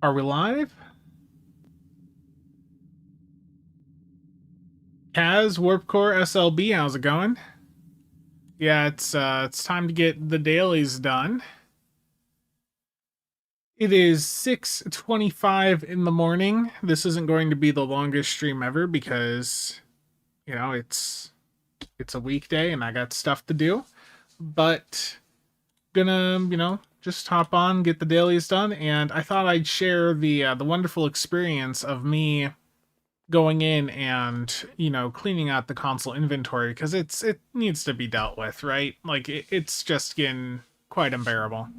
Are we live? Kaz, Warp Core, SLB, how's it going? Yeah, it's time to get the dailies done. It is 6:25 in the morning. This isn't going to be the longest stream ever because, it's a weekday and I got stuff to do. But gonna, just hop on, get the dailies done, and I thought I'd share the wonderful experience of me going in and cleaning out the console inventory because it needs to be dealt with, right? Like it's just getting quite unbearable.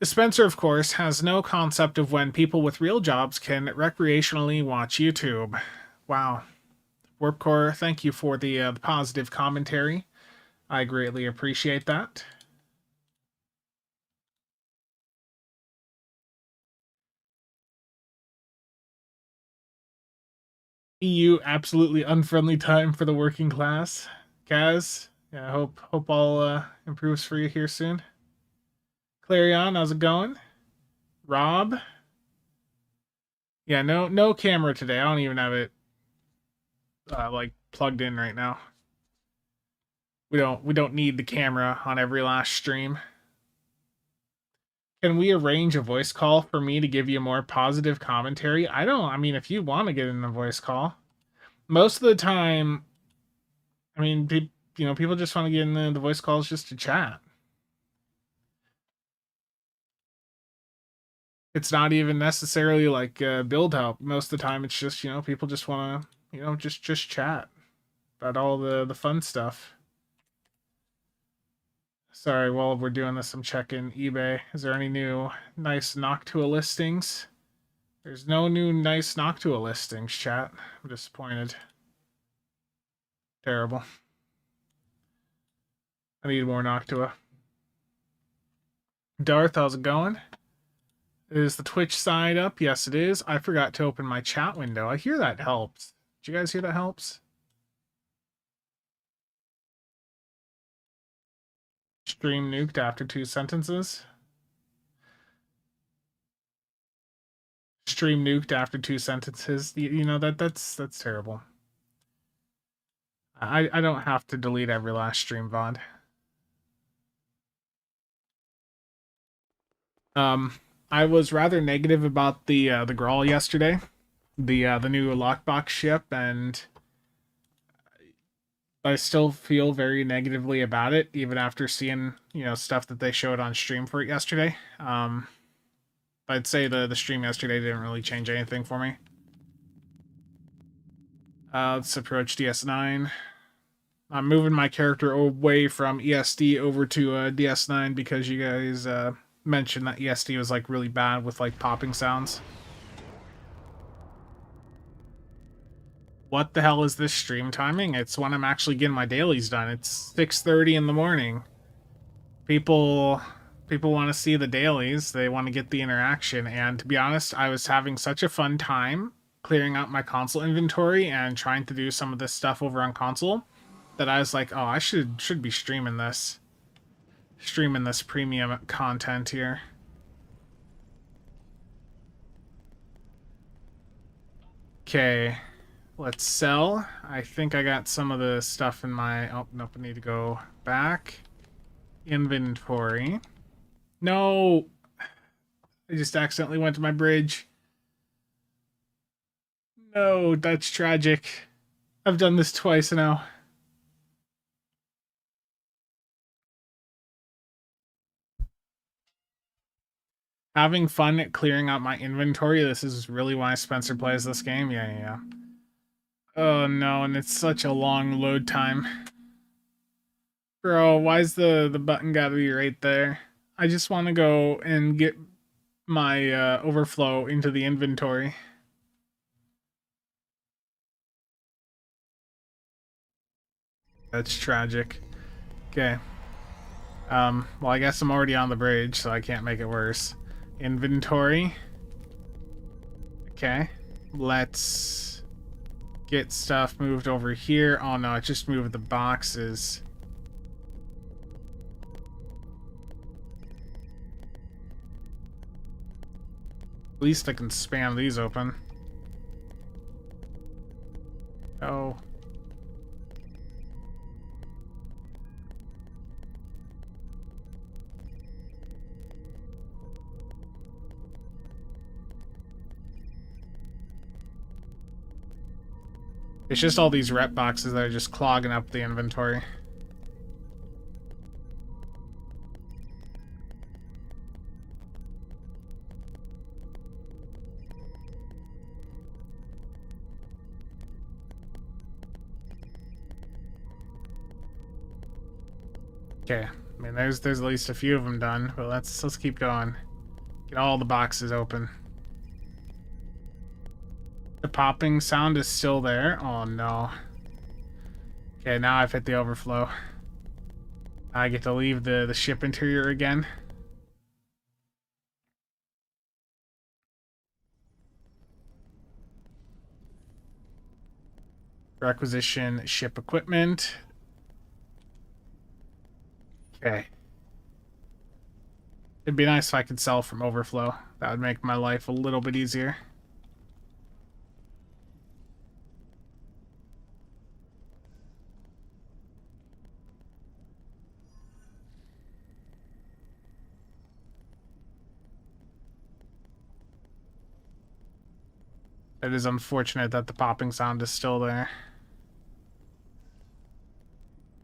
Spencer, of course, has no concept of when people with real jobs can recreationally watch YouTube. Wow. Warpcore, thank you for the positive commentary. I greatly appreciate that. EU absolutely unfriendly time for the working class. Kaz, yeah, I hope all improves for you here soon. Clarion, how's it going? Rob, yeah, no camera today. I don't even have it like plugged in right now. We don't need the camera on every last stream. Can we arrange a voice call for me to give you more positive commentary? I mean, if you want to get in a voice call, most of the time, I mean, people just want to get in the voice calls just to chat. It's not even necessarily like build help. Most of the time, it's just people just want to just chat about all the fun stuff. Sorry, while we're doing this, I'm checking eBay. Is there any new nice Noctua listings? There's no new nice Noctua listings, chat. I'm disappointed. Terrible. I need more Noctua. Darth, how's it going? Is the Twitch side up? Yes, it is. I forgot to open my chat window. I hear that helps. Did you guys hear that helps? Stream nuked after 2 sentences. Stream nuked after 2 sentences. That's terrible. I don't have to delete every last stream VOD. I was rather negative about the Grawl yesterday, the new lockbox ship, and I still feel very negatively about it, even after seeing stuff that they showed on stream for it yesterday. I'd say the stream yesterday didn't really change anything for me. Let's approach DS9. I'm moving my character away from ESD over to DS9 because you guys mentioned that ESD was like really bad with like popping sounds. What the hell is this stream timing? It's when I'm actually getting my dailies done. It's 6:30 in the morning. People want to see the dailies. They want to get the interaction, and to be honest, I was having such a fun time clearing out my console inventory and trying to do some of this stuff over on console that I was like, "Oh, I should be streaming this premium content here." Okay. Let's sell. I think I got some of the stuff in my... Oh, nope, I need to go back. Inventory. No! I just accidentally went to my bridge. No, that's tragic. I've done this twice now. Having fun at clearing out my inventory. This is really why Spencer plays this game. Yeah. Oh no, and it's such a long load time. Bro, why's the button gotta be right there? I just want to go and get my overflow into the inventory. That's tragic. Okay. Well, I guess I'm already on the bridge, so I can't make it worse. Inventory. Okay. Let's get stuff moved over here. Oh no, it just moved the boxes. At least I can spam these open. Oh. It's just all these rep boxes that are just clogging up the inventory. Okay, I mean there's at least a few of them done, but let's keep going. Get all the boxes open. The popping sound is still there. Oh no. Okay, now I've hit the overflow. I get to leave the ship interior again. Requisition ship equipment. Okay. It'd be nice if I could sell from overflow. That would make my life a little bit easier. It is unfortunate that the popping sound is still there.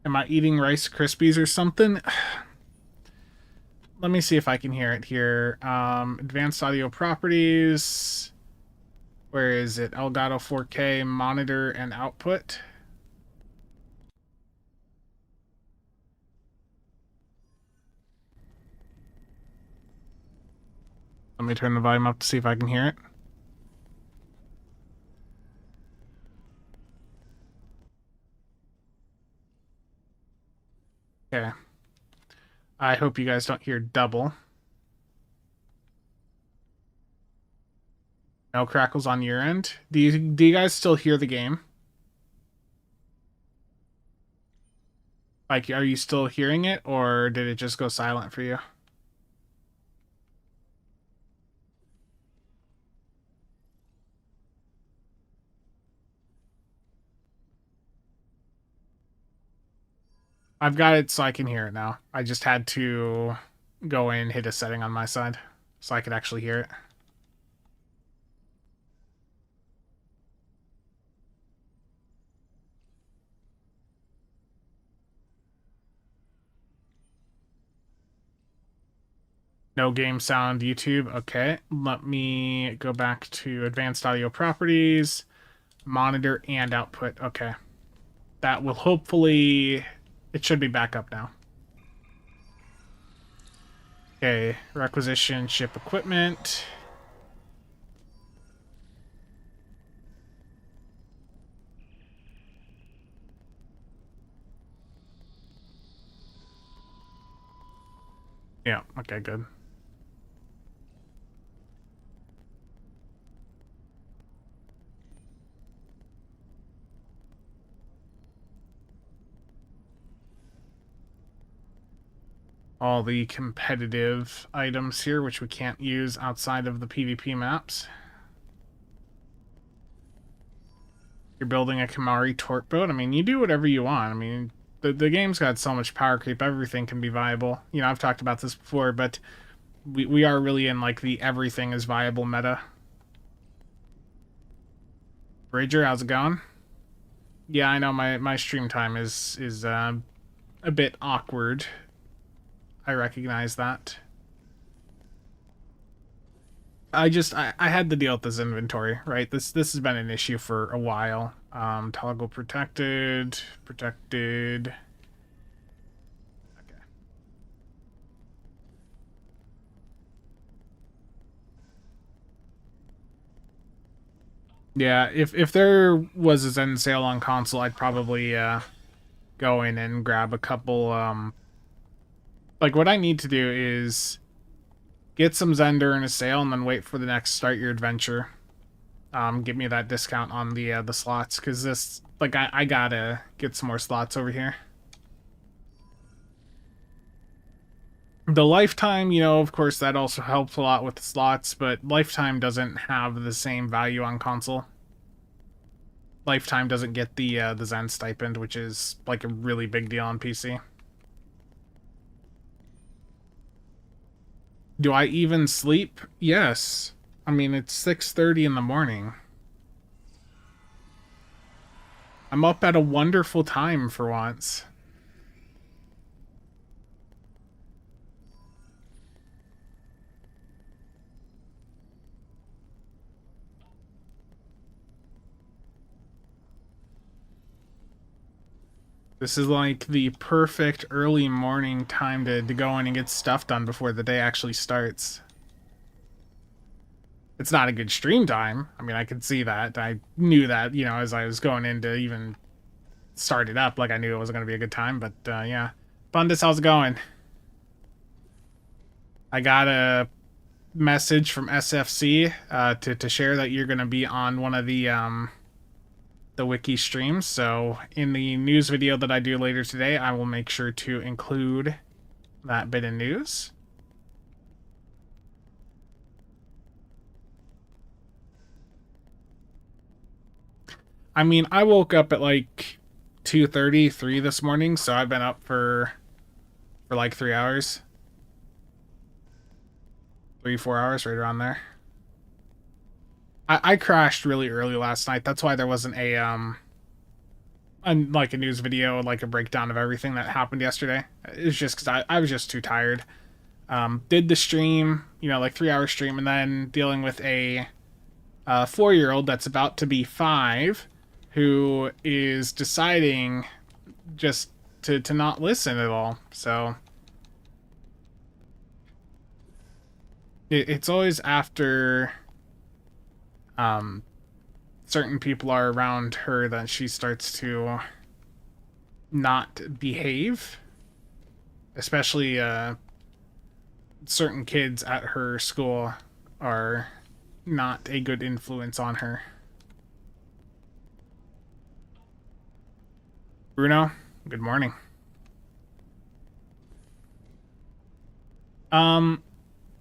Am I eating Rice Krispies or something? Let me see if I can hear it here. Advanced audio properties. Where is it? Elgato 4K monitor and output. Let me turn the volume up to see if I can hear it. Okay. I hope you guys don't hear double. No crackles on your end. Do you guys still hear the game? Like, are you still hearing it, or did it just go silent for you? I've got it so I can hear it now. I just had to go in and hit a setting on my side so I could actually hear it. No game sound YouTube. Okay, let me go back to advanced audio properties, monitor and output. Okay, that will hopefully, it should be back up now. Okay, requisition ship equipment. Yeah, okay, good. All the competitive items here, which we can't use outside of the PvP maps. You're building a Kamari torque boat. I mean, you do whatever you want. I mean, the game's got so much power creep. Everything can be viable. You know, I've talked about this before, but we are really in, like, the everything is viable meta. Rager, how's it going? Yeah, I know my stream time is a bit awkward. I recognize that. I had to deal with this inventory, right? This has been an issue for a while. Toggle protected. Okay. Yeah, if there was a Zen sale on console, I'd probably go in and grab a couple. Like, what I need to do is get some Zen during a sale and then wait for the next start your adventure. Give me that discount on the slots, because this, like, I gotta get some more slots over here. The lifetime, you know, of course, that also helps a lot with the slots, but lifetime doesn't have the same value on console. Lifetime doesn't get the Zen stipend, which is like a really big deal on PC. Do I even sleep? Yes. I mean, it's 6:30 in the morning. I'm up at a wonderful time for once. This is like the perfect early morning time to go in and get stuff done before the day actually starts. It's not a good stream time. I mean, I could see that. I knew that, you know, as I was going in to even start it up, like I knew it wasn't going to be a good time, but yeah. Bundus, how's it going? I got a message from SFC to share that you're going to be on one of the wiki streams. So in the news video that I do later today, I will make sure to include that bit of news. I mean, I woke up at like 2:33 this morning, so I've been up for like 3 hours. 3-4 hours, right around there. I crashed really early last night. That's why there wasn't like a news video, like a breakdown of everything that happened yesterday. It's just because I was just too tired. Did the stream, you know, like 3 hour stream, and then dealing with a 4-year-old that's about to be 5, who is deciding just to not listen at all. So it's always after certain people are around her that she starts to not behave, especially certain kids at her school are not a good influence on her. Bruno, good morning.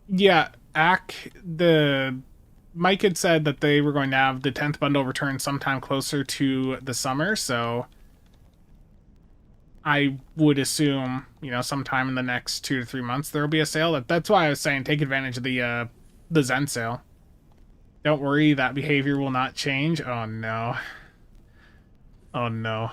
Yeah, the Mike had said that they were going to have the 10th bundle return sometime closer to the summer, so I would assume, you know, sometime in the next 2 to 3 months there will be a sale. That's why I was saying take advantage of the Zen sale. Don't worry, that behavior will not change. Oh no. Oh no.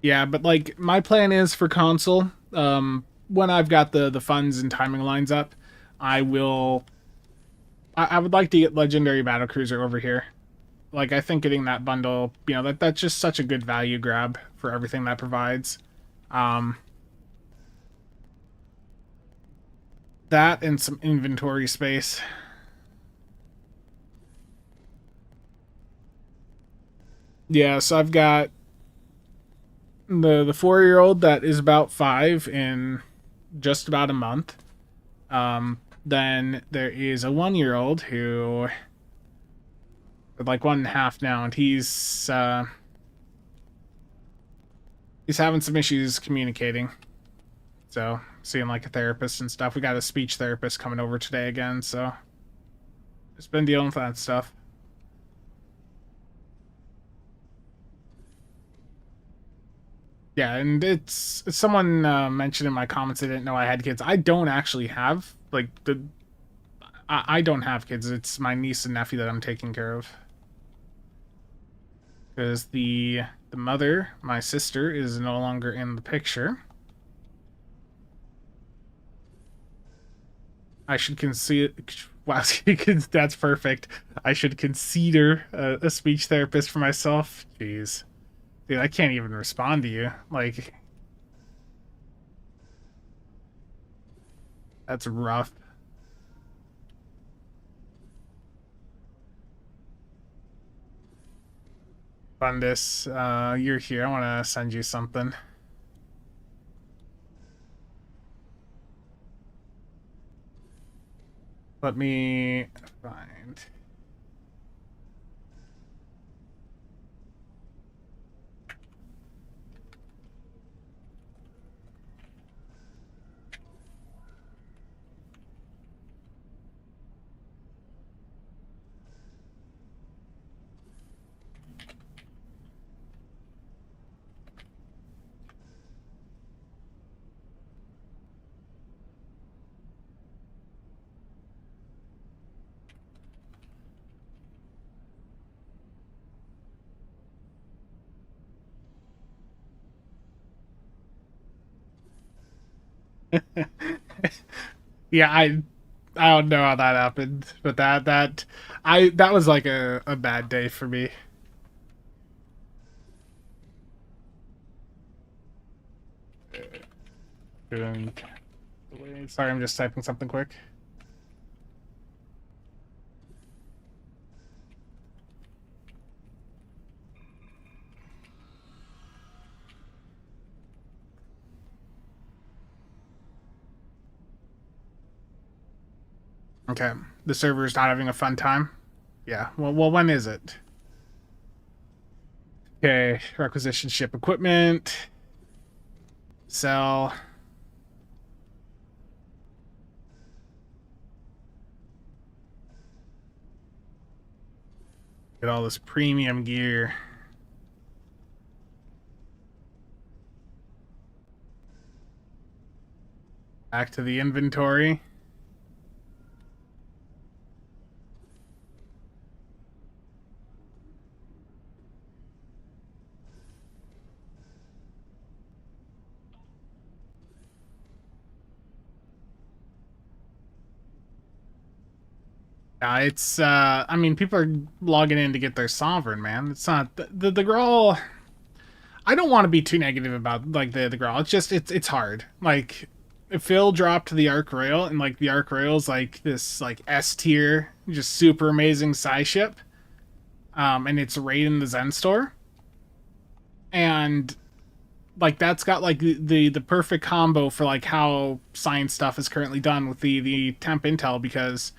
Yeah, but like my plan is for console, when I've got the funds and timing lines up, I will I would like to get Legendary Battlecruiser over here. Like I think getting that bundle, you know, that's just such a good value grab for everything that provides. Um that and some inventory space. Yeah, so I've got the 4-year-old that is about 5 in just about a month. Then there is a 1-year-old who, like 1.5 now, and he's having some issues communicating. So seeing like a therapist and stuff. We got a speech therapist coming over today again, so just been dealing with that stuff. Yeah, and it's someone mentioned in my comments they didn't know I had kids. I don't actually have like I don't have kids. It's my niece and nephew that I'm taking care of. Because the mother, my sister, is no longer in the picture. I should consider. Wow, that's perfect. I should consider a speech therapist for myself. Jeez, dude, I can't even respond to you. Like, that's rough. Fundus, you're here. I want to send you something. Let me find. Yeah, I don't know how that happened, but that was like a bad day for me. Doing Sorry, I'm just typing something quick. Okay, the server's not having a fun time. Yeah. Well, when is it? Okay, requisition ship equipment. Sell. Get all this premium gear. Back to the inventory. It's I mean, people are logging in to get their sovereign, man. It's not the Grawl. I don't want to be too negative about like the Grawl. It's just it's hard. Like Phil dropped the Arc Rail, and like the Arc Rail's like this like S tier, just super amazing sci ship. And it's right in the Zen store. And like that's got like the perfect combo for like how science stuff is currently done with the temp intel, because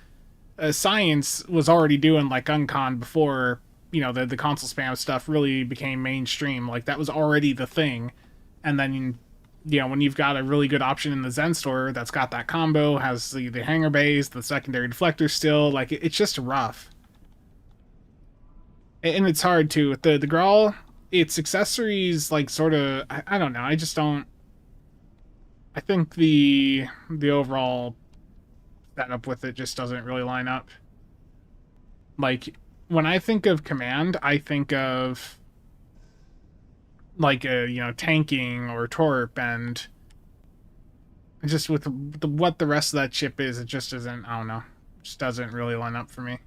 science was already doing like uncon before, you know, the console spam stuff really became mainstream. Like that was already the thing. And then, you know, when you've got a really good option in the Zen store that's got that combo, has the hangar bays, the secondary deflector still, like it's just rough. And it's hard too with the Grawl. Its accessories like sort of, I don't know, I just don't. I think the overall setup with it just doesn't really line up. Like when I think of command, I think of like a, you know, tanking or torp, and just with what the rest of that chip is, it just isn't. I don't know, just doesn't really line up for me.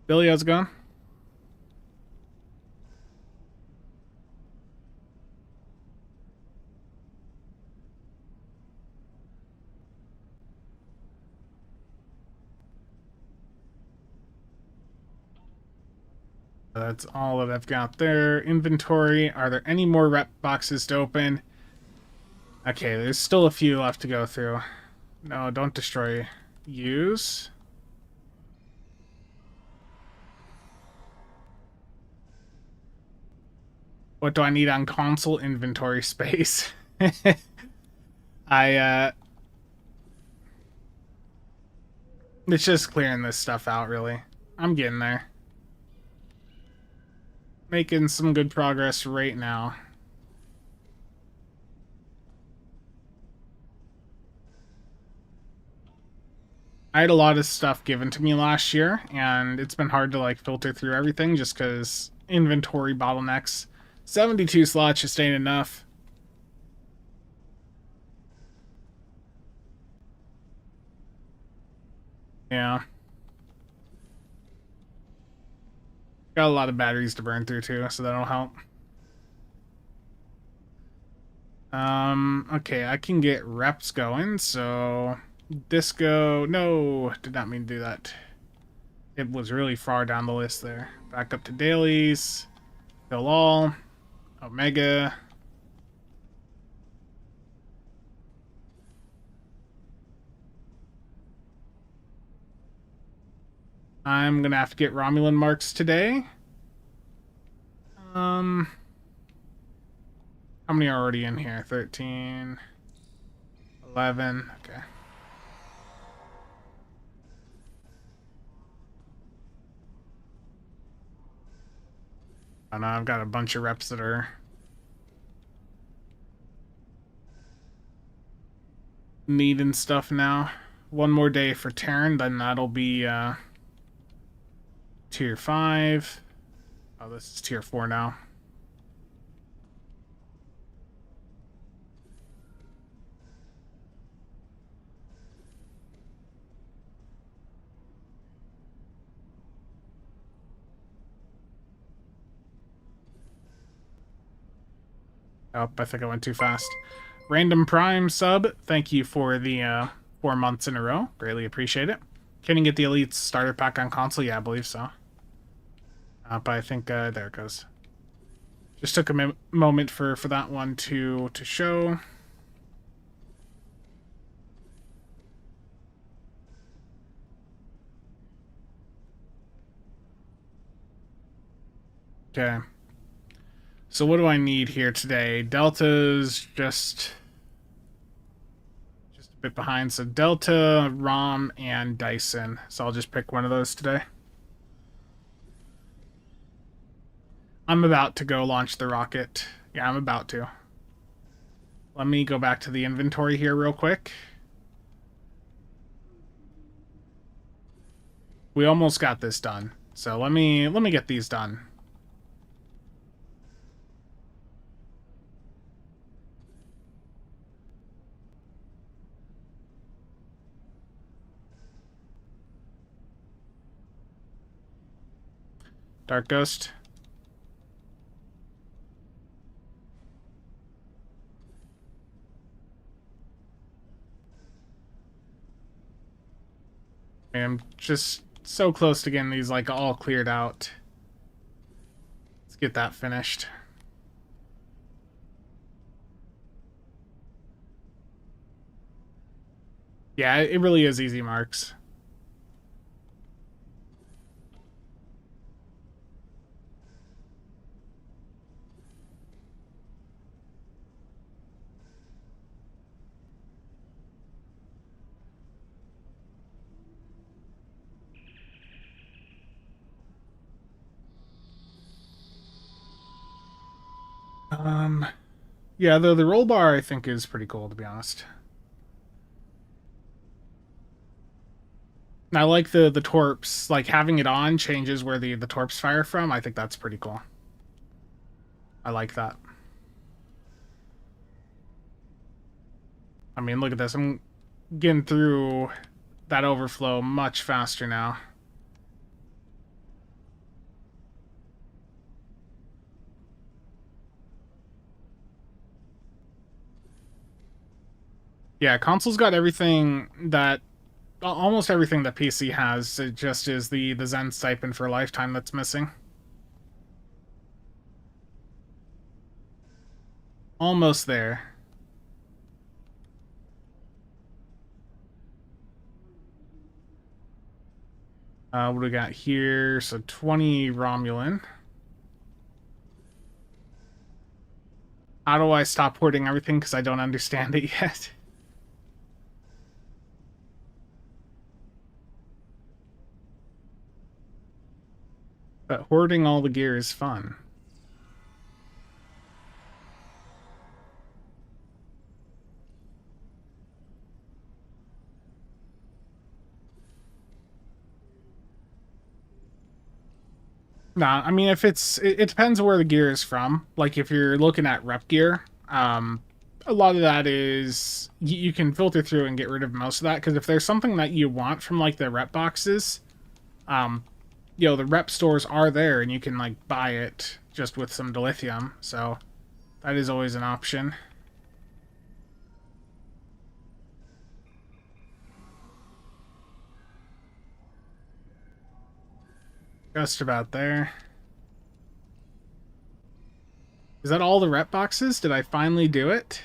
Billy, how's it going? That's all that I've got there. Inventory. Are there any more rep boxes to open? Okay, there's still a few left to go through. No, don't destroy. Use. What do I need on console? Inventory space. I It's just clearing this stuff out, really. I'm getting there. Making some good progress right now. I had a lot of stuff given to me last year, and it's been hard to like filter through everything just because inventory bottlenecks. 72 slots just ain't enough. Yeah. Got a lot of batteries to burn through too, so that'll help. Okay, I can get reps going, so Disco, no, did not mean to do that. It was really far down the list there. Back up to dailies, fill all, Omega. I'm gonna have to get Romulan marks today. Um, how many are already in here? 13, 11, okay. I know I've got a bunch of reps that are needing stuff now. One more day for Terran, then that'll be tier 5. Oh, this is tier 4 now. Oh, I think I went too fast. Random Prime sub, thank you for the 4 months in a row. Greatly appreciate it. Can you get the Elite starter pack on console? Yeah, I believe so. But I think there it goes. Just took a moment for that one to show. Okay. So what do I need here today? Delta's just a bit behind. So Delta, ROM, and Dyson. So I'll just pick one of those today. I'm about to go launch the rocket. Yeah, I'm about to. Let me go back to the inventory here real quick. We almost got this done. So let me get these done. Dark Ghost. I'm just so close to getting these like all cleared out. Let's get that finished. Yeah, it really is easy marks. Yeah, the roll bar I think is pretty cool, to be honest. And I like the torps, like having it on changes where the torps fire from. I think that's pretty cool. I like that. I mean, look at this. I'm getting through that overflow much faster now. Yeah, console's got everything that almost everything that PC has. It just is the Zen stipend for lifetime that's missing. Almost there. What do we got here? So 20 Romulan. How do I stop hoarding everything because I don't understand it yet? But hoarding all the gear is fun. Nah, I mean, if it depends where the gear is from. Like, if you're looking at rep gear, a lot of that is, you can filter through and get rid of most of that, because if there's something that you want from, like, the rep boxes, the rep stores are there, and you can, like, buy it just with some dilithium, so that is always an option. Just about there. Is that all the rep boxes? Did I finally do it?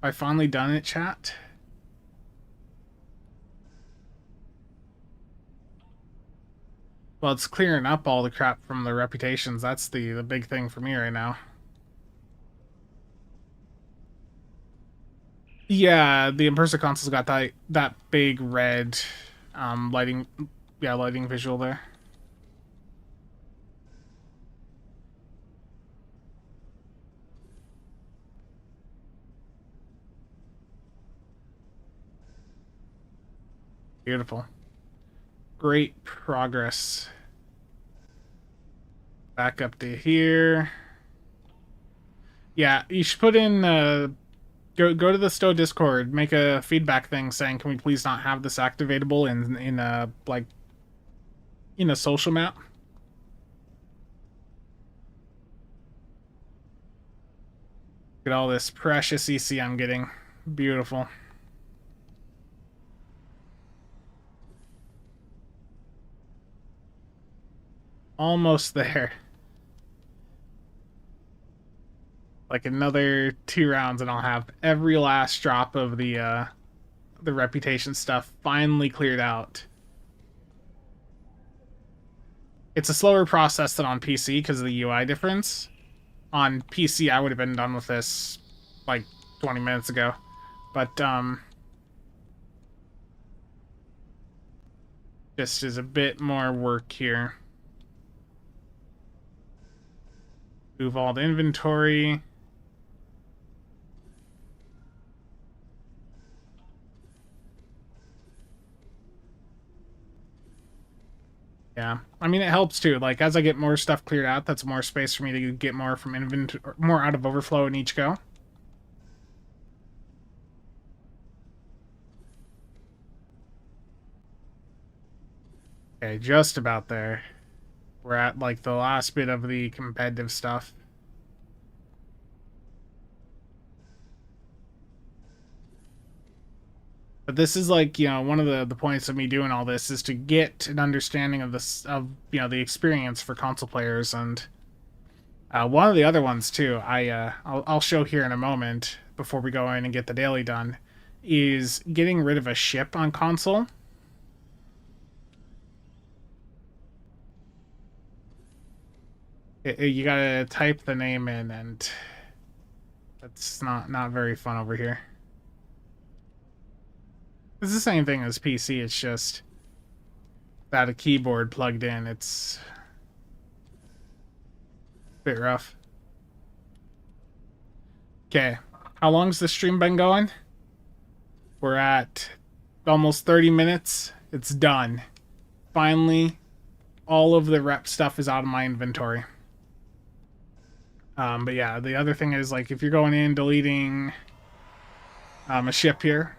Have I finally done it, chat? Well, it's clearing up all the crap from the reputations. That's the big thing for me right now. Yeah, the Impersa console's got that big red lighting visual there. Beautiful. Great progress. Back up to here. Yeah, you should put in go to the Stow Discord, make a feedback thing saying, "Can we please not have this activatable in a like in a social map?" Look at all this precious EC I'm getting. Beautiful. Almost there. Like another 2 rounds and I'll have every last drop of the reputation stuff finally cleared out. It's a slower process than on PC because of the UI difference. On PC, I would have been done with this like 20 minutes ago. But, just is a bit more work here. Move all the inventory. Yeah, I mean, it helps too. Like, as I get more stuff cleared out, that's more space for me to get more from inventory, more out of overflow in each go. Okay, just about there. We're at, like, the last bit of the competitive stuff. But this is like, you know, one of the points of me doing all this is to get an understanding of this, of, you know, the experience for console players. And one of the other ones too, I'll show here in a moment before we go in and get the daily done, is getting rid of a ship on console. You gotta type the name in, and that's not very fun over here. It's the same thing as PC, it's just without a keyboard plugged in, it's a bit rough. Okay, how long's the stream been going? We're at almost 30 minutes. It's done. Finally, all of the rep stuff is out of my inventory. But yeah, the other thing is, like, if you're going in, deleting a ship here.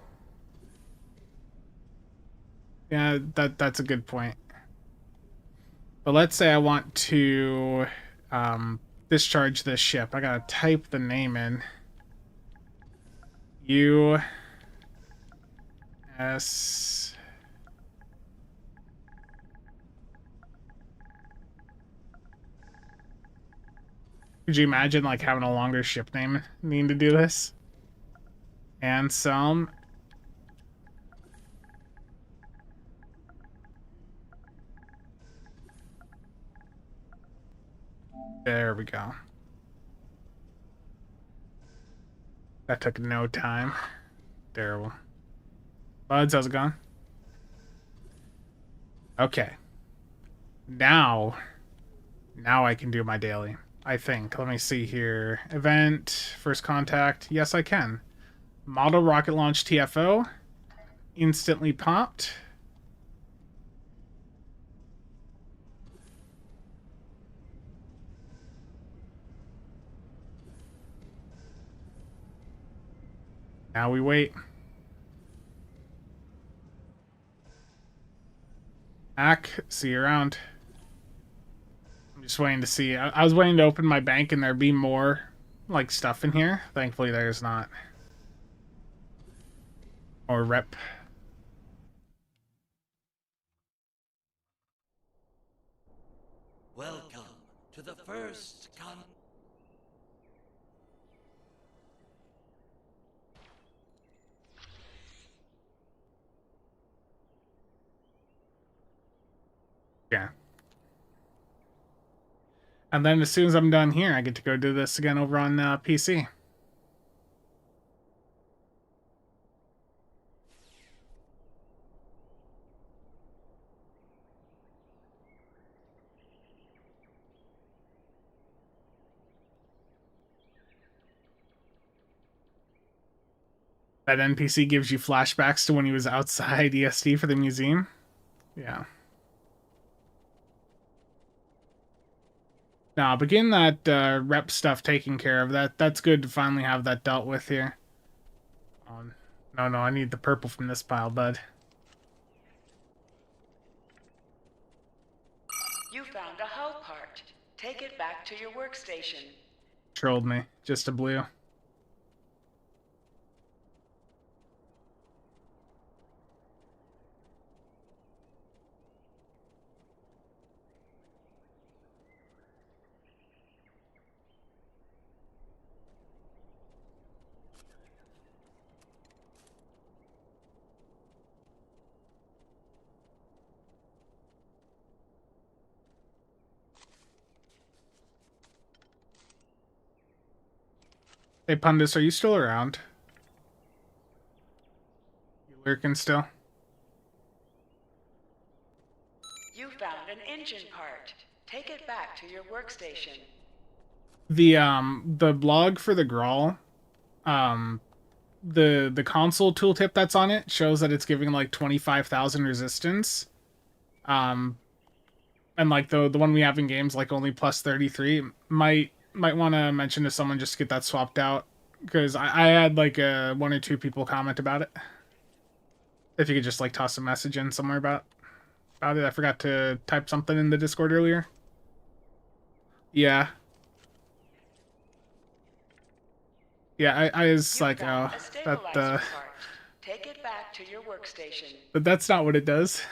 Yeah, that's a good point. But let's say I want to discharge this ship. I gotta type the name in. U.S. Could you imagine, like, having a longer ship name needing to do this? And some. There we go. That took no time. Terrible. Buds, how's it going? Okay. Now I can do my daily, I think. Let me see here. Event, first contact. Yes, I can. Model rocket launch TFO. Instantly popped. Now we wait. Ack, see you around. I'm just waiting to see. I was waiting to open my bank and there'd be more, like, stuff in here. Thankfully, there's not. Or rep. Welcome to the first con... Yeah. And then as soon as I'm done here, I get to go do this again over on PC. That NPC gives you flashbacks to when he was outside ESD for the museum. Yeah. Now, begin that rep stuff taken care of. That's good to finally have that dealt with here. No, I need the purple from this pile, bud. You found a hull part. Take it back to your workstation. Trolled me. Just a blue. Hey, Pundus, are you still around? You lurking still? You found an engine part. Take it back to your workstation. The blog for the Grawl, um, the console tooltip that's on it shows that it's giving like 25,000 resistance. Um, and like the one we have in games like only plus 33. Might want to mention to someone just to get that swapped out because I had like one or two people comment about it. If you could just like toss a message in somewhere about it. I forgot to type something in the Discord earlier. Yeah. Yeah, I was You like, oh, found a that stabilizer part. Take it back to your workstation. but that's not what it does.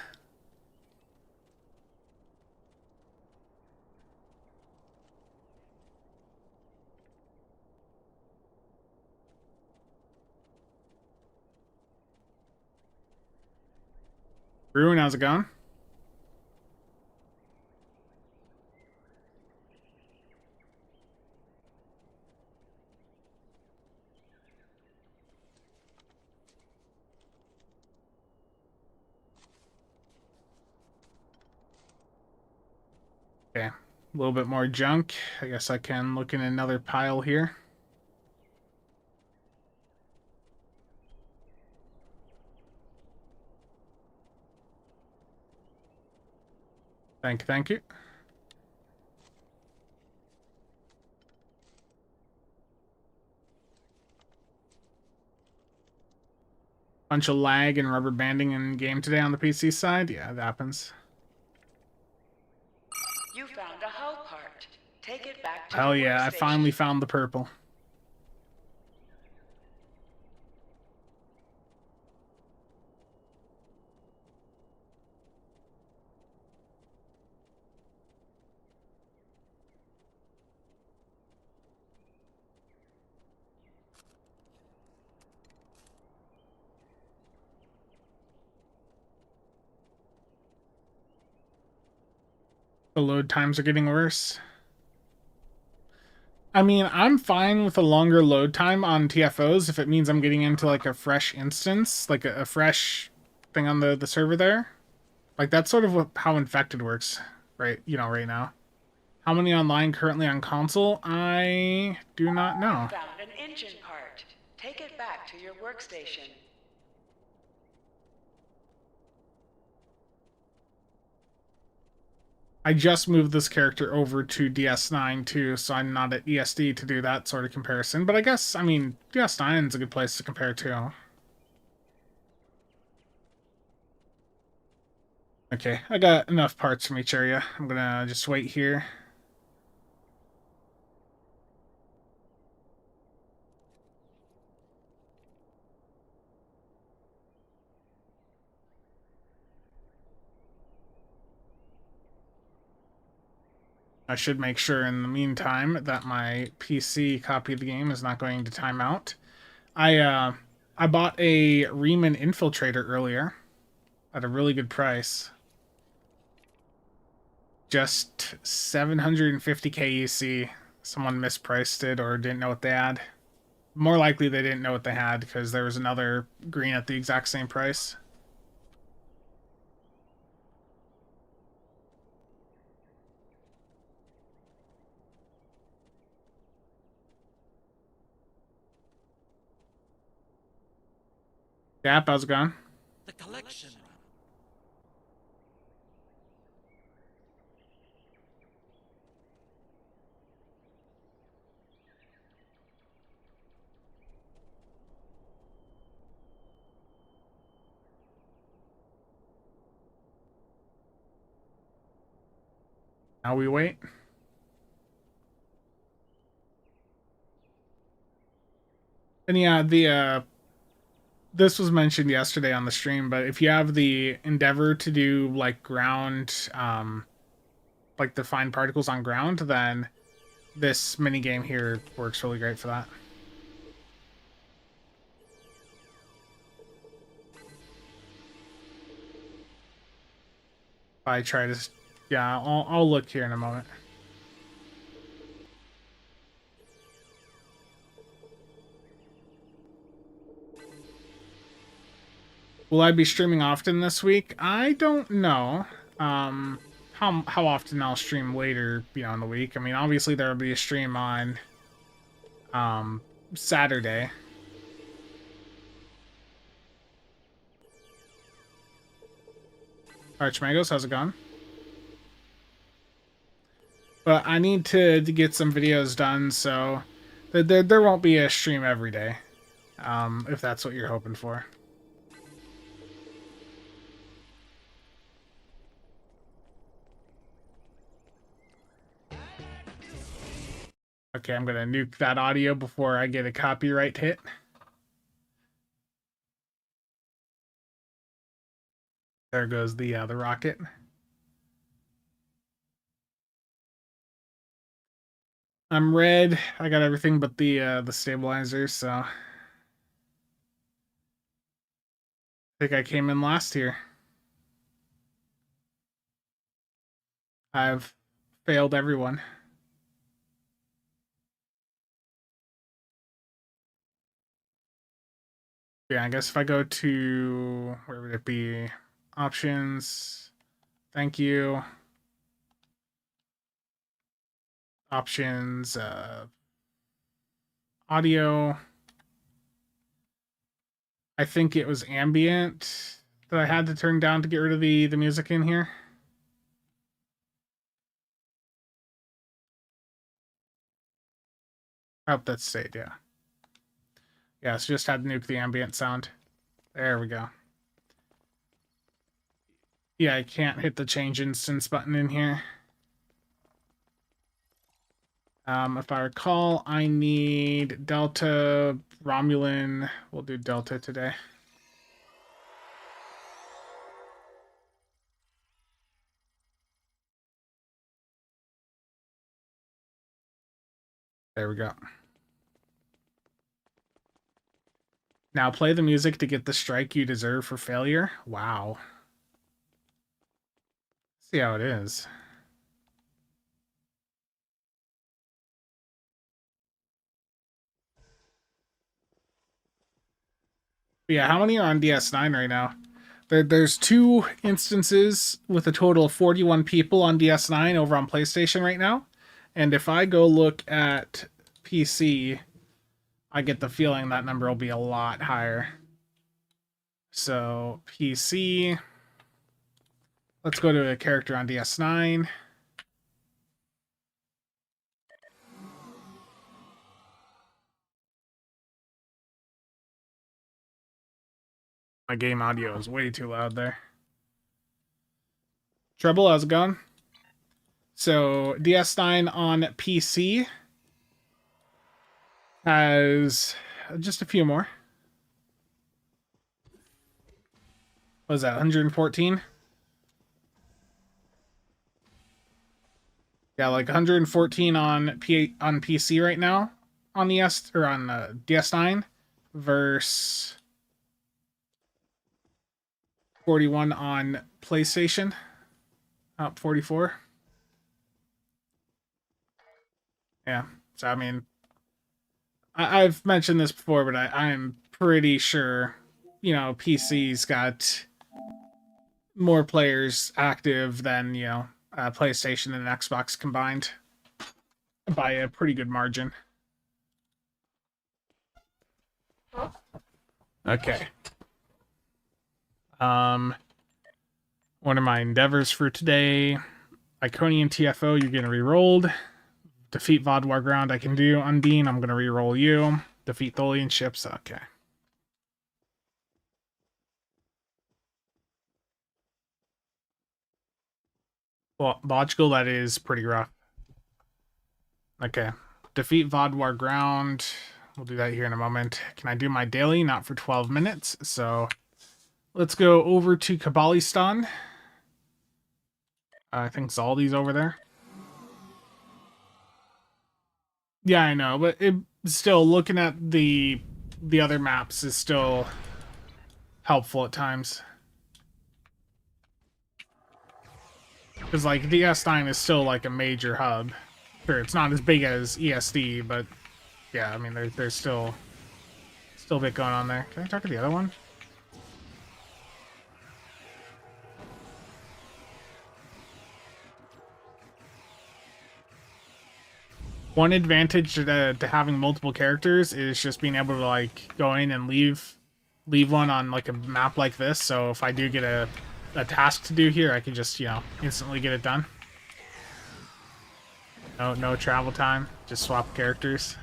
Ruin, how's it going? Okay, a little bit more junk. I guess I can look in another pile here. Thank you. Bunch of lag and rubber banding in game today on the PC side. Yeah, it happens. You found a hull part. Take it back to Hell your yeah, I workstation. finally found the purple. The load times are getting worse. I mean, I'm fine with a longer load time on TFOs if it means I'm getting into like a fresh instance, like a fresh thing on the server there. Like that's sort of how infected works, right? You know, right now. How many online currently on console? I do not know. You found an engine part. Take it back to your workstation. I just moved this character over to DS9 too, so I'm not at ESD to do that sort of comparison. But I guess, I mean, DS9 is a good place to compare to. Okay, I got enough parts from each area. I'm gonna just wait here. I should make sure in the meantime that my PC copy of the game is not going to time out. I bought a Riemann Infiltrator earlier at a really good price. Just 750k EC. Someone mispriced it or didn't know what they had. More likely they didn't know what they had because there was another green at the exact same price. Yep, how's it going? The collection run. Now we wait. And yeah, the this was mentioned yesterday on the stream, but if you have the endeavor to do like ground, like the fine particles on ground, then this mini game here works really great for that. I try to, yeah, I'll look here in a moment. Will I be streaming often this week? I don't know. How often I'll stream later, in the week. I mean, obviously there will be a stream on Saturday. Archmagos, how's it going? But I need to get some videos done, so there won't be a stream every day, if that's what you're hoping for. Okay, I'm gonna nuke that audio before I get a copyright hit. There goes the rocket. I'm red. I got everything but the stabilizer, so I think I came in last here. I've failed everyone. Yeah, I guess if I go to, where would it be? Options. Thank you. Options, audio. I think it was ambient that I had to turn down to get rid of the music in here. I hope that stayed, yeah. Yeah, so just had to nuke the ambient sound. There we go. Yeah, I can't hit the change instance button in here. If I recall, I need Delta, Romulan. We'll do Delta today. There we go. Now play the music to get the strike you deserve for failure. Wow. See how it is. Yeah, how many are on DS9 right now? There's 2 instances with a total of 41 people on DS9 over on PlayStation right now. And if I go look at PC, I get the feeling that number will be a lot higher. So, PC. Let's go to a character on DS9. My game audio is way too loud there. Treble, how's it going? So, DS9 on PC has just a few more. What was that, 114? Yeah, like 114 on PC right now on the DS9 versus 41 on PlayStation. Up 44. Yeah. So I mean, I've mentioned this before, but I'm pretty sure, PC's got more players active than, PlayStation and Xbox combined by a pretty good margin. Okay. One of my endeavors for today, Iconian TFO, you're getting re-rolled. Defeat Vodwar Ground, I can do. Undine, I'm gonna re-roll you. Defeat Tholian ships, okay. Well, logical, that is pretty rough. Okay. Defeat Vodwar Ground. We'll do that here in a moment. Can I do my daily? Not for 12 minutes. So let's go over to Kabbalistan. I think Zaldi's over there. Yeah, I know, but still, looking at the other maps is still helpful at times. Because, like, DS9 is still, like, a major hub. Sure, it's not as big as ESD, but, yeah, I mean, there's still a bit going on there. Can I talk to the other one? One advantage to having multiple characters is just being able to like go in and leave one on like a map like this. So if I do get a task to do here, I can just, you know, instantly get it done. No travel time. Just swap characters.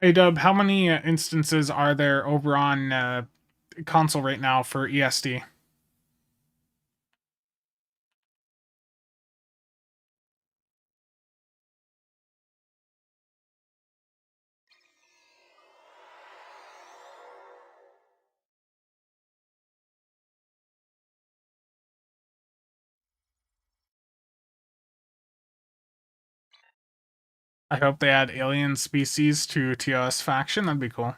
Hey Dub, how many instances are there over on console right now for ESD? I hope they add alien species to TOS faction. That'd be cool.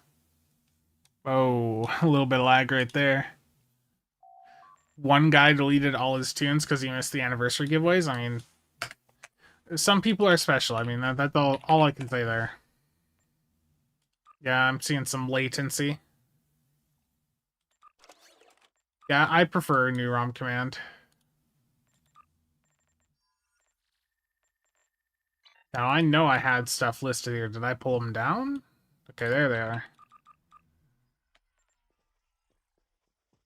Oh, a little bit of lag right there. One guy deleted all his tunes because he missed the anniversary giveaways. I mean, some people are special. I mean, that's all I can say there. Yeah, I'm seeing some latency. Yeah, I prefer new ROM command. Now, I know I had stuff listed here. Did I pull them down? Okay, there they are.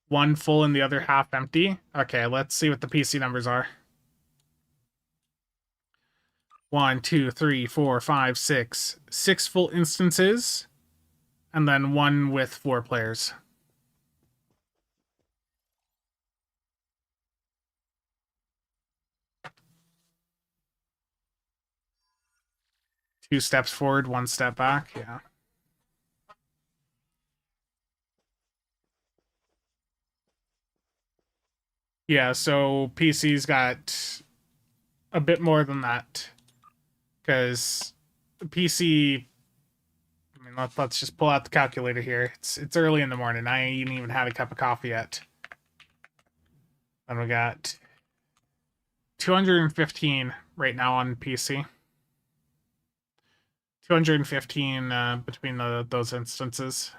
One full and the other half empty. Okay, let's see what the PC numbers are. 1, 2, 3, 4, 5, 6. 6 full instances, and then one with 4 players. Two steps forward, one step back. Yeah. Yeah, so PC's got a bit more than that. Because PC, I mean, let's just pull out the calculator here. It's early in the morning. I ain't even had a cup of coffee yet. And we got 215 right now on PC. 215 between those instances.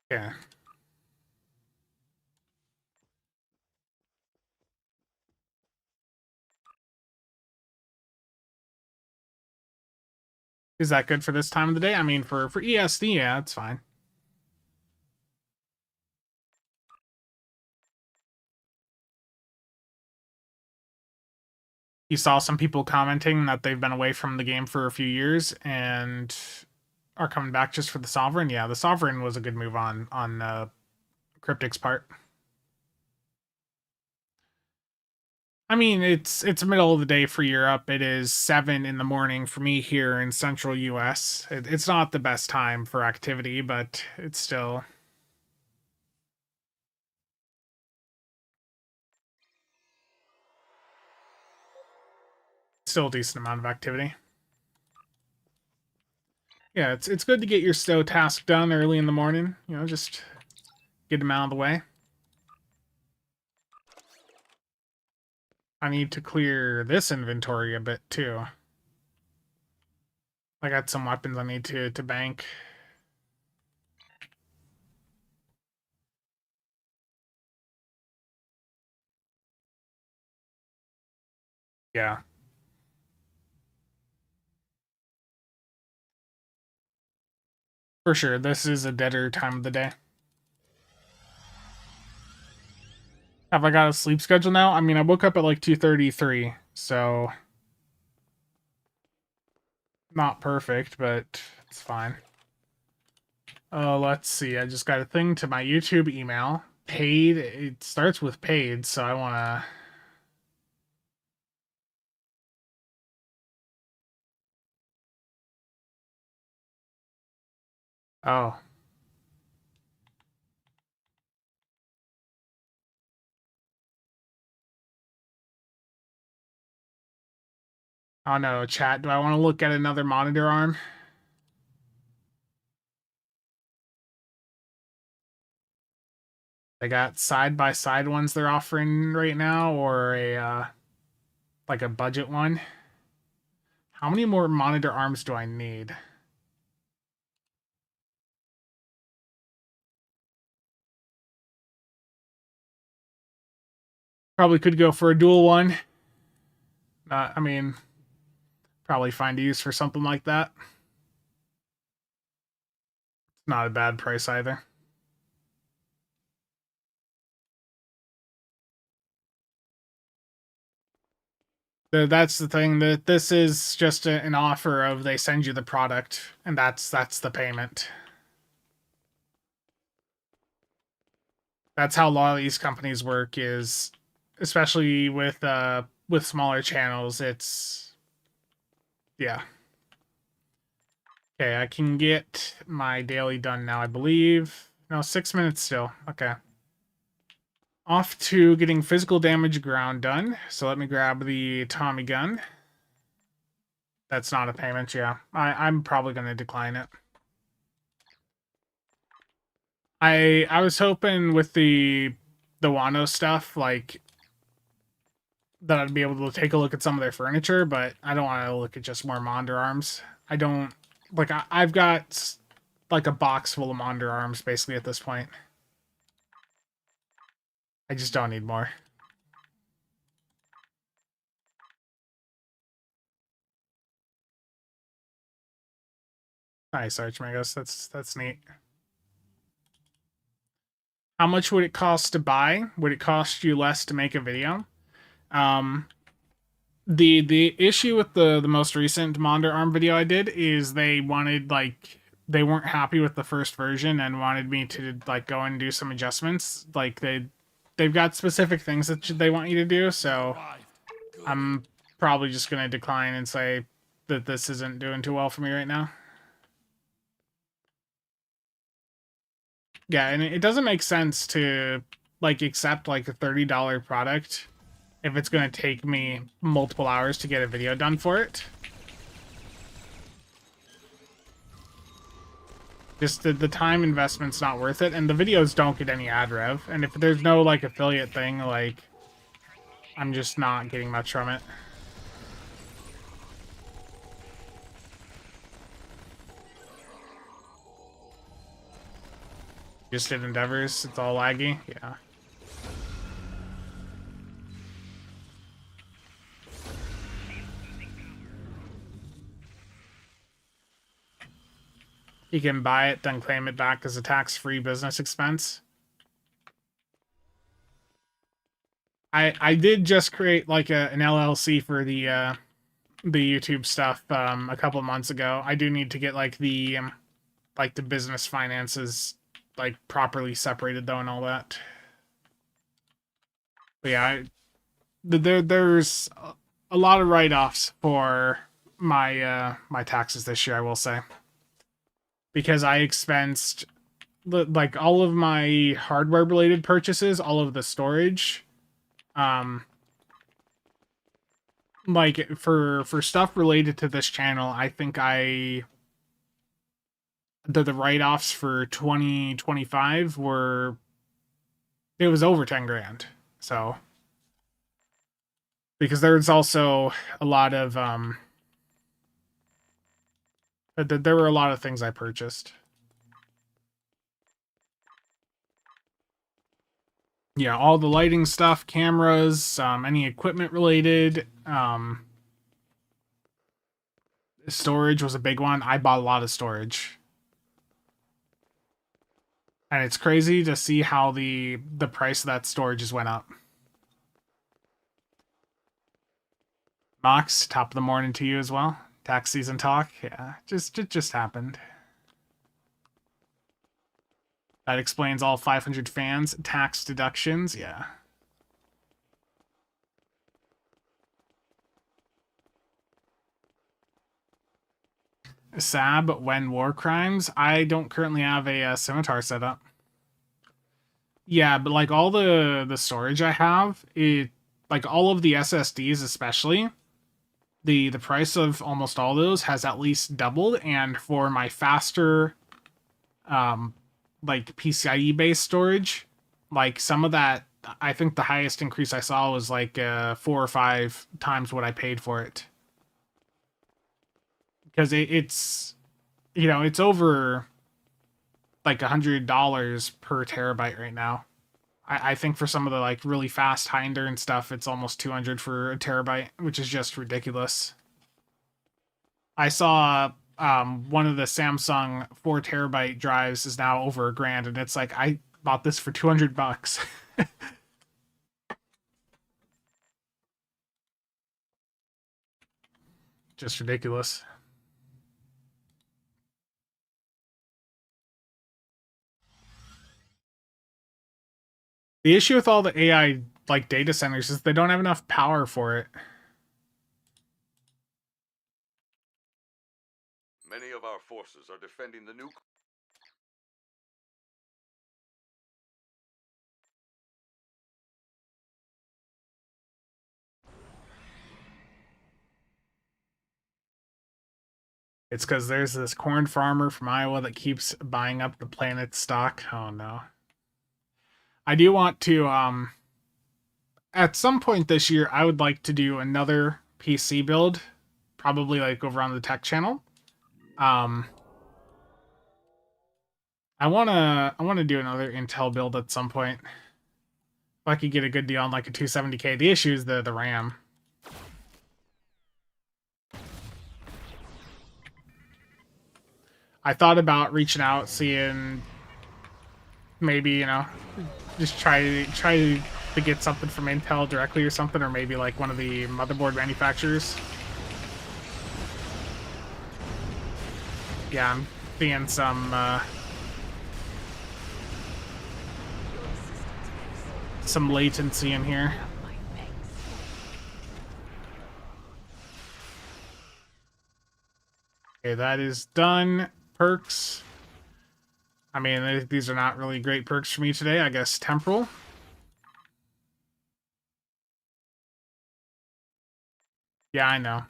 Yeah. Is that good for this time of the day? I mean, for ESD, yeah, it's fine. You saw some people commenting that they've been away from the game for a few years and are coming back just for the Sovereign. Yeah, the Sovereign was a good move on Cryptic's part. I mean, it's middle of the day for Europe. It is 7 in the morning for me here in central US. It's not the best time for activity, but it's still a decent amount of activity. Yeah, it's good to get your stow task done early in the morning. You know, just get them out of the way. I need to clear this inventory a bit too. I got some weapons I need to bank. Yeah. For sure, this is a deader time of the day. Have I got a sleep schedule now? I mean, I woke up at like 2:33, so not perfect, but it's fine. Let's see. I just got a thing to my YouTube email. Paid. It starts with paid, so I want to... Oh. Oh no, chat. Do I want to look at another monitor arm? They got side-by-side ones they're offering right now, or a like a budget one. How many more monitor arms do I need? Probably could go for a dual one. I mean, probably find a use for something like that. Not a bad price either. That's the thing, that this is just an offer of they send you the product, and that's the payment. That's how a lot of these companies work, is especially with smaller channels. It's yeah. Okay, I can get my daily done now, I believe. No, 6 minutes still. Okay. Off to getting physical damage ground done. So let me grab the Tommy gun. That's not a payment, yeah. I'm probably going to decline it. I was hoping with the Wano stuff, like, that I'd be able to take a look at some of their furniture, but I don't want to look at just more Monder arms. I don't... Like, I've got, like, a box full of Monder arms, basically, at this point. I just don't need more. Nice, Archmagos. That's neat. How much would it cost to buy? Would it cost you less to make a video? The issue with the most recent Monder Arm video I did is they wanted, like, they weren't happy with the first version and wanted me to, like, go and do some adjustments. Like, they've got specific things that they want you to do, so I'm probably just gonna decline and say that this isn't doing too well for me right now. Yeah, and it doesn't make sense to, like, accept, like, a $30 product if it's going to take me multiple hours to get a video done for it. Just the time investment's not worth it, and the videos don't get any ad rev. And if there's no, like, affiliate thing, like, I'm just not getting much from it. Just did Endeavors, it's all laggy, yeah. You can buy it, then claim it back as a tax-free business expense. I did just create, like, an LLC for the YouTube stuff a couple months ago. I do need to get, like, the business finances, like, properly separated, though, and all that. But yeah, there's a lot of write-offs for my my taxes this year, I will say, because I expensed, like, all of my hardware related purchases, all of the storage, like, for stuff related to this channel. I think the write-offs for 2025 were, it was over 10 grand. So, because there's also a lot of there were a lot of things I purchased. Yeah, all the lighting stuff, cameras, any equipment related, storage was a big one. I bought a lot of storage. And it's crazy to see how the price of that storage just went up. Mox, top of the morning to you as well. Tax season talk. Yeah, it just happened. That explains all 500 fans. Tax deductions, yeah. SAB when war crimes. I don't currently have a scimitar set up. Yeah, but, like, all the storage I have, like, all of the SSDs especially, the price of almost all those has at least doubled. And for my faster, like, PCIe based storage, like, some of that, I think the highest increase I saw was like 4 or 5 times what I paid for it. Because it's, you know, it's over like $100 per terabyte right now. I think for some of the like really fast high endurance stuff, it's almost 200 for a terabyte, which is just ridiculous. I saw one of the Samsung 4 terabyte drives is now over $1,000, and it's like I bought this for $200. Just ridiculous. The issue with all the AI like data centers is they don't have enough power for it. Many of our forces are defending the new... It's because there's this corn farmer from Iowa that keeps buying up the planet's stock. Oh no. I do want to at some point this year I would like to do another PC build, probably like over on the tech channel. I wanna do another Intel build at some point. If I could get a good deal on like a 270K. The issue is the RAM. I thought about reaching out, seeing maybe, just try to get something from Intel directly or something, or maybe like one of the motherboard manufacturers. Yeah, I'm seeing some latency in here. Okay, that is done. Perks. I mean, these are not really great perks for me today. I guess temporal. Yeah, I know.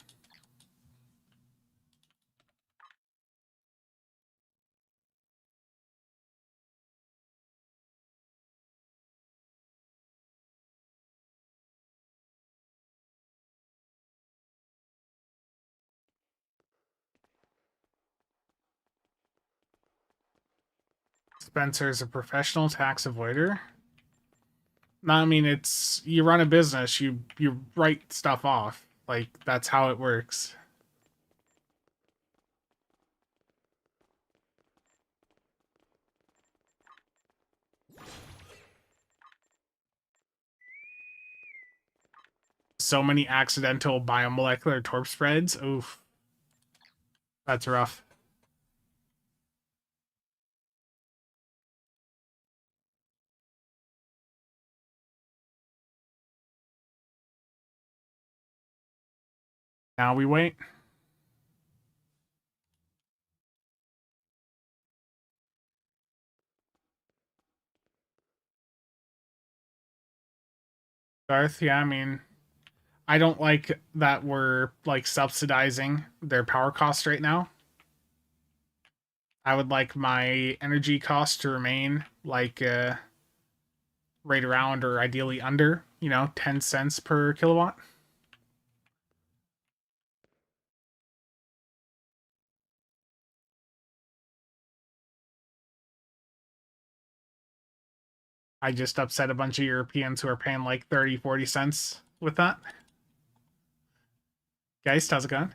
Spencer's a professional tax avoider. No, I mean, it's you run a business, you write stuff off. Like that's how it works. So many accidental biomolecular torp spreads. Oof. That's rough. Now we wait. Darth, yeah, I mean, I don't like that we're like subsidizing their power cost right now. I would like my energy cost to remain like right around or ideally under, 10 cents per kilowatt. I just upset a bunch of Europeans who are paying like 30, 40 cents with that. Guys, how's it going?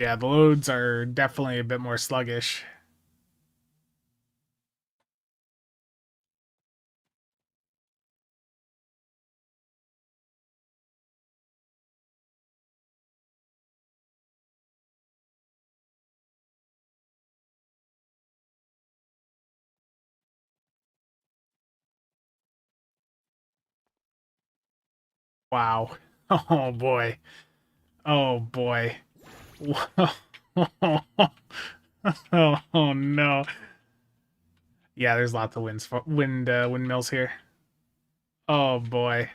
Yeah, the loads are definitely a bit more sluggish. Wow. Oh boy. Oh boy. Oh no. Yeah, there's lots of windmills here. Oh boy.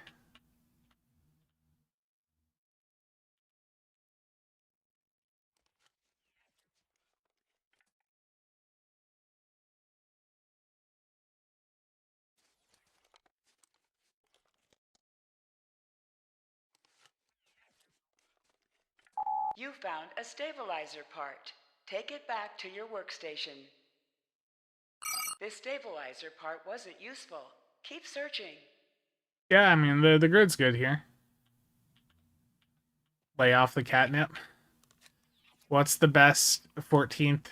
You found a stabilizer part. Take it back to your workstation. This stabilizer part wasn't useful. Keep searching. Yeah, I mean, the grid's good here. Lay off the catnip. What's the best 14th,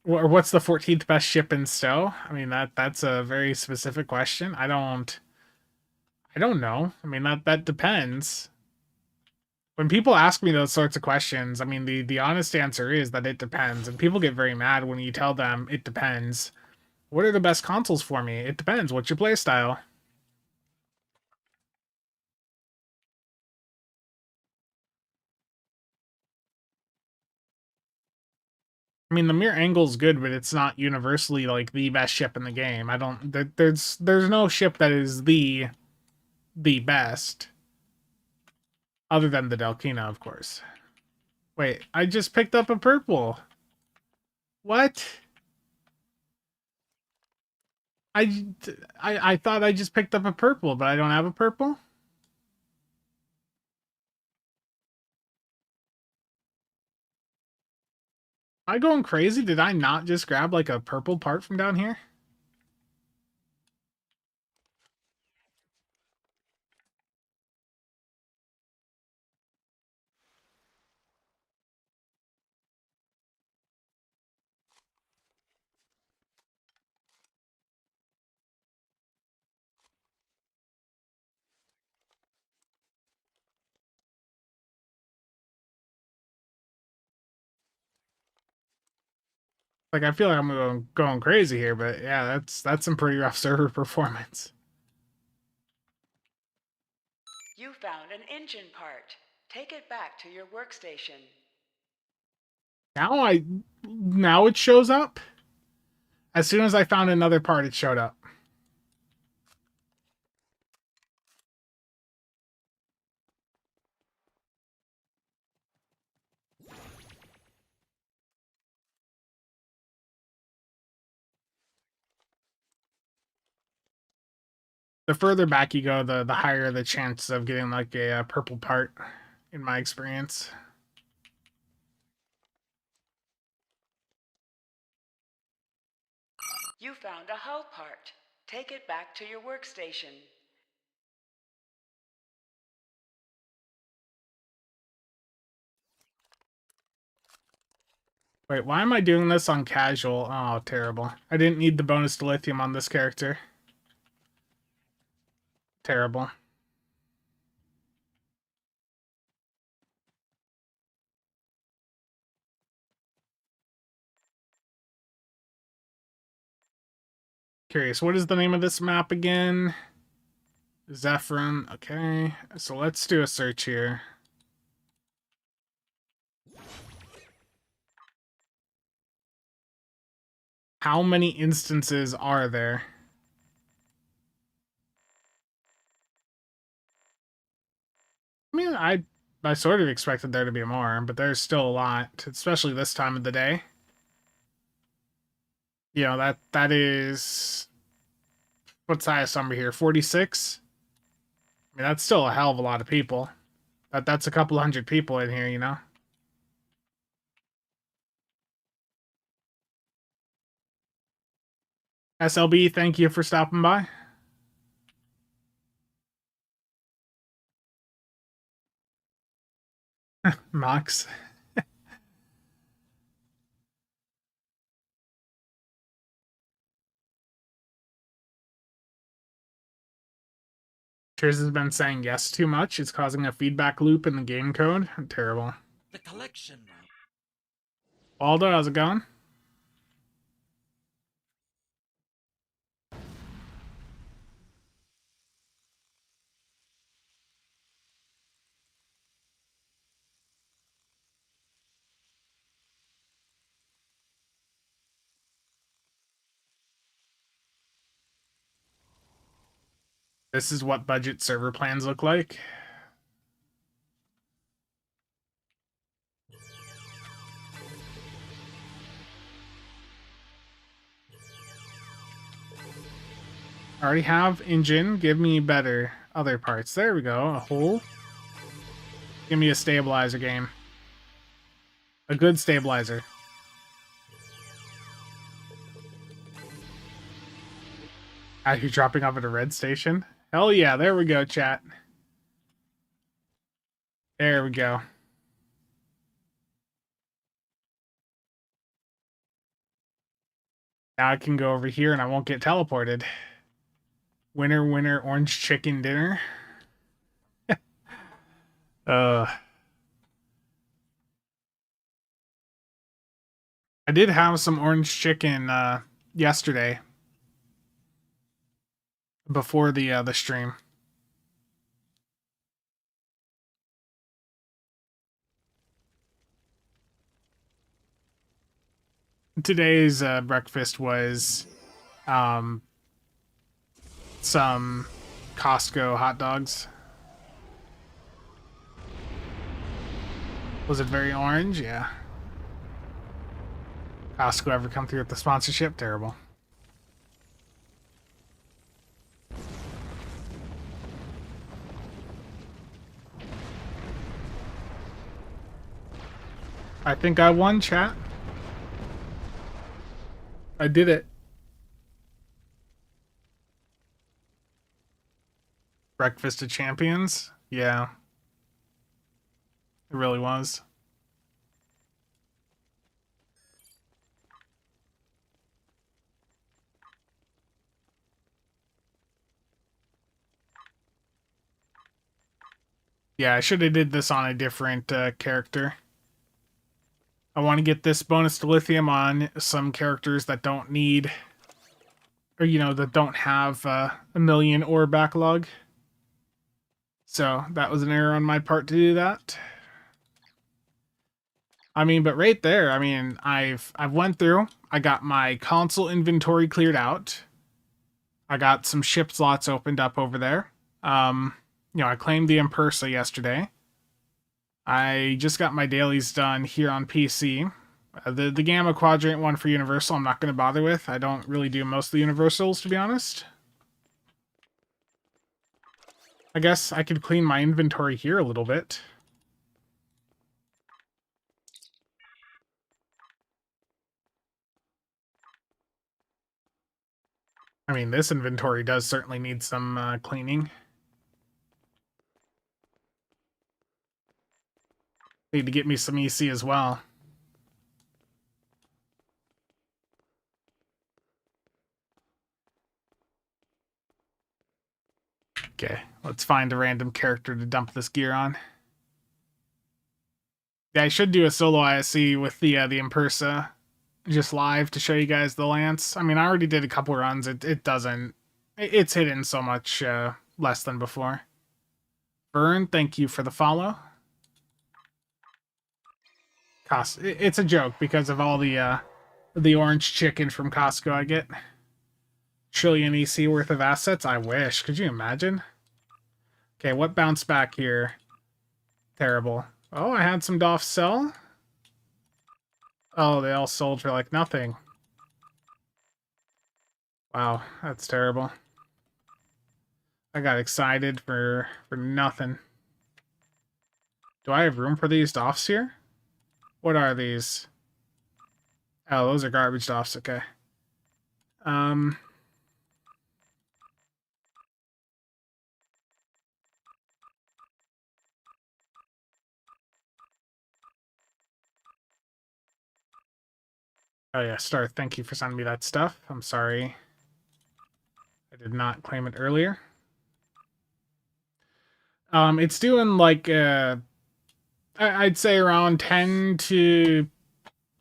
or what's the 14th best ship in stow? I mean, that's a very specific question. I don't know. I mean, that depends. When people ask me those sorts of questions, I mean, the honest answer is that it depends. And people get very mad when you tell them it depends. What are the best consoles for me? It depends. What's your playstyle? I mean, the Mirror Angle's good, but it's not universally like the best ship in the game. I don't. There's no ship that is the best, other than the Delkina, of course. Wait, I just picked up a purple. What? I thought I just picked up a purple, but I don't have a purple? Am I going crazy? Did I not just grab like a purple part from down here? Like, I feel like I'm going crazy here, but yeah, that's some pretty rough server performance. You found an engine part. Take it back to your workstation. Now it shows up? As soon as I found another part, it showed up. The further back you go, the higher the chance of getting like a purple part, in my experience. You found a hull part. Take it back to your workstation. Wait, why am I doing this on casual? Oh, terrible. I didn't need the bonus to lithium on this character. Terrible. Curious, what is the name of this map again? Zephyrin. Okay, so let's do a search here. How many instances are there? I mean, I sort of expected there to be more, but there's still a lot, especially this time of the day. You know, that is... What's the highest number here? 46? I mean, that's still a hell of a lot of people. That's a couple hundred people in here, you know? SLB, thank you for stopping by. Mox. Cheers has been saying yes too much. It's causing a feedback loop in the game code. Terrible. The collection room. Waldo, how's it going? This is what budget server plans look like. I already have engine. Give me better other parts. There we go. A hole. Give me a stabilizer game. A good stabilizer. Are you dropping off at a red station? Hell yeah, there we go, chat. There we go. Now I can go over here and I won't get teleported. Winner, winner, orange chicken dinner. I did have some orange chicken yesterday before the stream. Today's breakfast was some Costco hot dogs. Was it very orange? Yeah. Costco ever come through with the sponsorship? Terrible. I think I won, chat. I did it. Breakfast of Champions? Yeah. It really was. Yeah, I should have did this on a different character. I want to get this bonus to lithium on some characters that don't need, or that don't have a million ore backlog. So that was an error on my part to do that. I mean, but right there, I mean, I've went through. I got my console inventory cleared out. I got some ship slots opened up over there. I claimed the Impersa yesterday. I just got my dailies done here on PC. The Gamma Quadrant one for Universal I'm not going to bother with. I don't really do most of the Universals, to be honest. I guess I could clean my inventory here a little bit. I mean, this inventory does certainly need some cleaning. Need to get me some EC as well. Okay, let's find a random character to dump this gear on. Yeah, I should do a solo ISC with the Impersa, just live to show you guys the lance. I mean, I already did a couple runs. It doesn't. It's hidden so much less than before. Vern, thank you for the follow. It's a joke because of all the orange chicken from Costco I get. Trillion EC worth of assets? I wish. Could you imagine? Okay, what bounced back here? Terrible. Oh, I had some Doff sell. Oh, they all sold for like nothing. Wow, that's terrible. I got excited for nothing. Do I have room for these Doffs here? What are these? Oh, those are garbage Doffs, okay. Oh yeah, Star, thank you for sending me that stuff. I'm sorry I did not claim it earlier. It's doing like I'd say around 10 to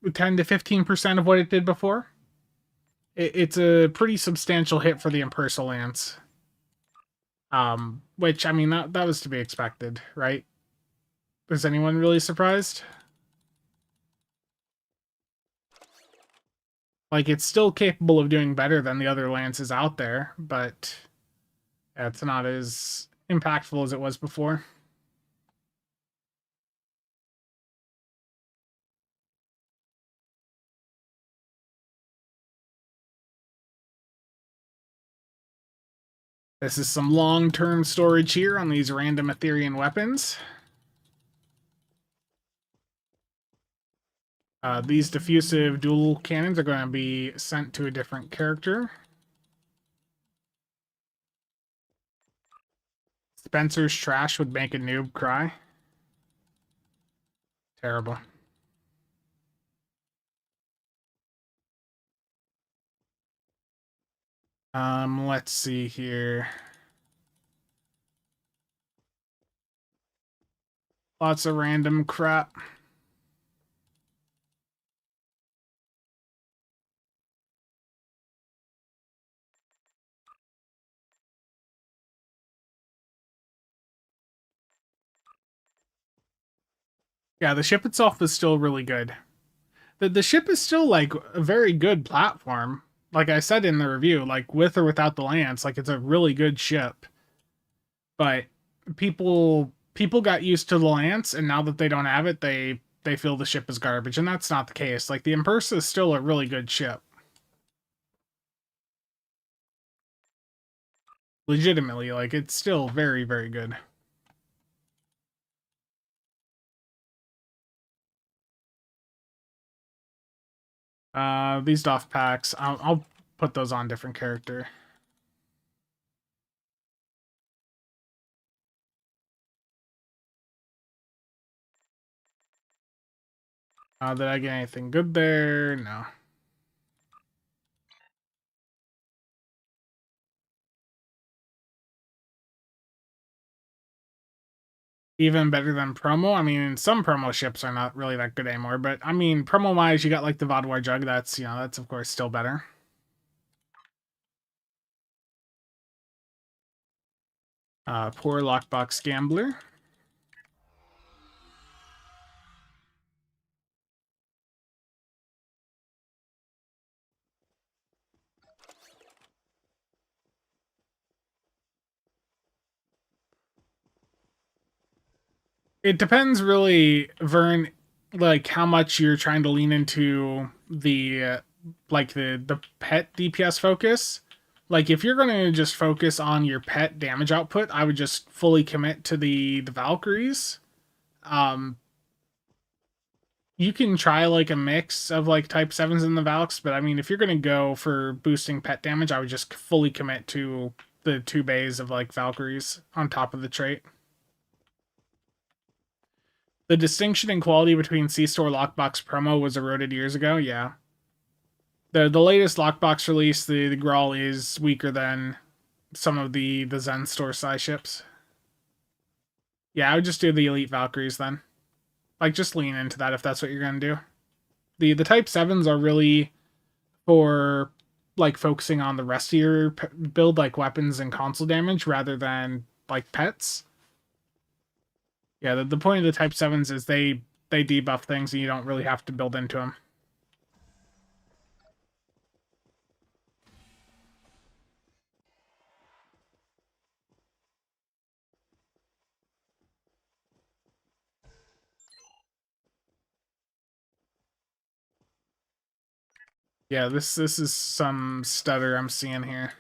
15% of what it did before. It's a pretty substantial hit for the Impersa Lance. Which I mean that was to be expected, right? Is anyone really surprised? Like, it's still capable of doing better than the other lances out there, but it's not as impactful as it was before. This is some long-term storage here on these random Ethereum weapons. These diffusive dual cannons are going to be sent to a different character. Spencer's trash would make a noob cry. Terrible. Let's see here. Lots of random crap. Yeah, the ship itself is still really good. The ship is still like a very good platform. Like I said in the review, like with or without the lance, like it's a really good ship. But people got used to the lance, and now that they don't have it, they feel the ship is garbage, and that's not the case. Like the Impersa is still a really good ship. Legitimately, like it's still very, very good. These doff packs, I'll put those on different character. Did I get anything good there? No. Even better than promo. I mean, some promo ships are not really that good anymore, but I mean, promo wise, you got like the Vodwar Jug. That's, you know, that's of course still better. Poor Lockbox Gambler. It depends really, Vern, like how much you're trying to lean into the like the pet DPS focus. Like if you're going to just focus on your pet damage output, I would just fully commit to the Valkyries. Um you can try like a mix of like type 7s in the Valks, but I mean if you're going to go for boosting pet damage, I would just fully commit to the 2 bays of like Valkyries on top of the trait. The distinction in quality between C-Store Lockbox promo was eroded years ago, yeah. The latest Lockbox release, the Grawl is weaker than some of the Zen Store size ships. Yeah, I would just do the Elite Valkyries then. Like, just lean into that if that's what you're going to do. The Type 7s are really for, like, focusing on the rest of your build, like weapons and console damage, rather than, like, pets. Yeah, the point of the Type 7s is they debuff things and you don't really have to build into them. Yeah, this is some stutter I'm seeing here.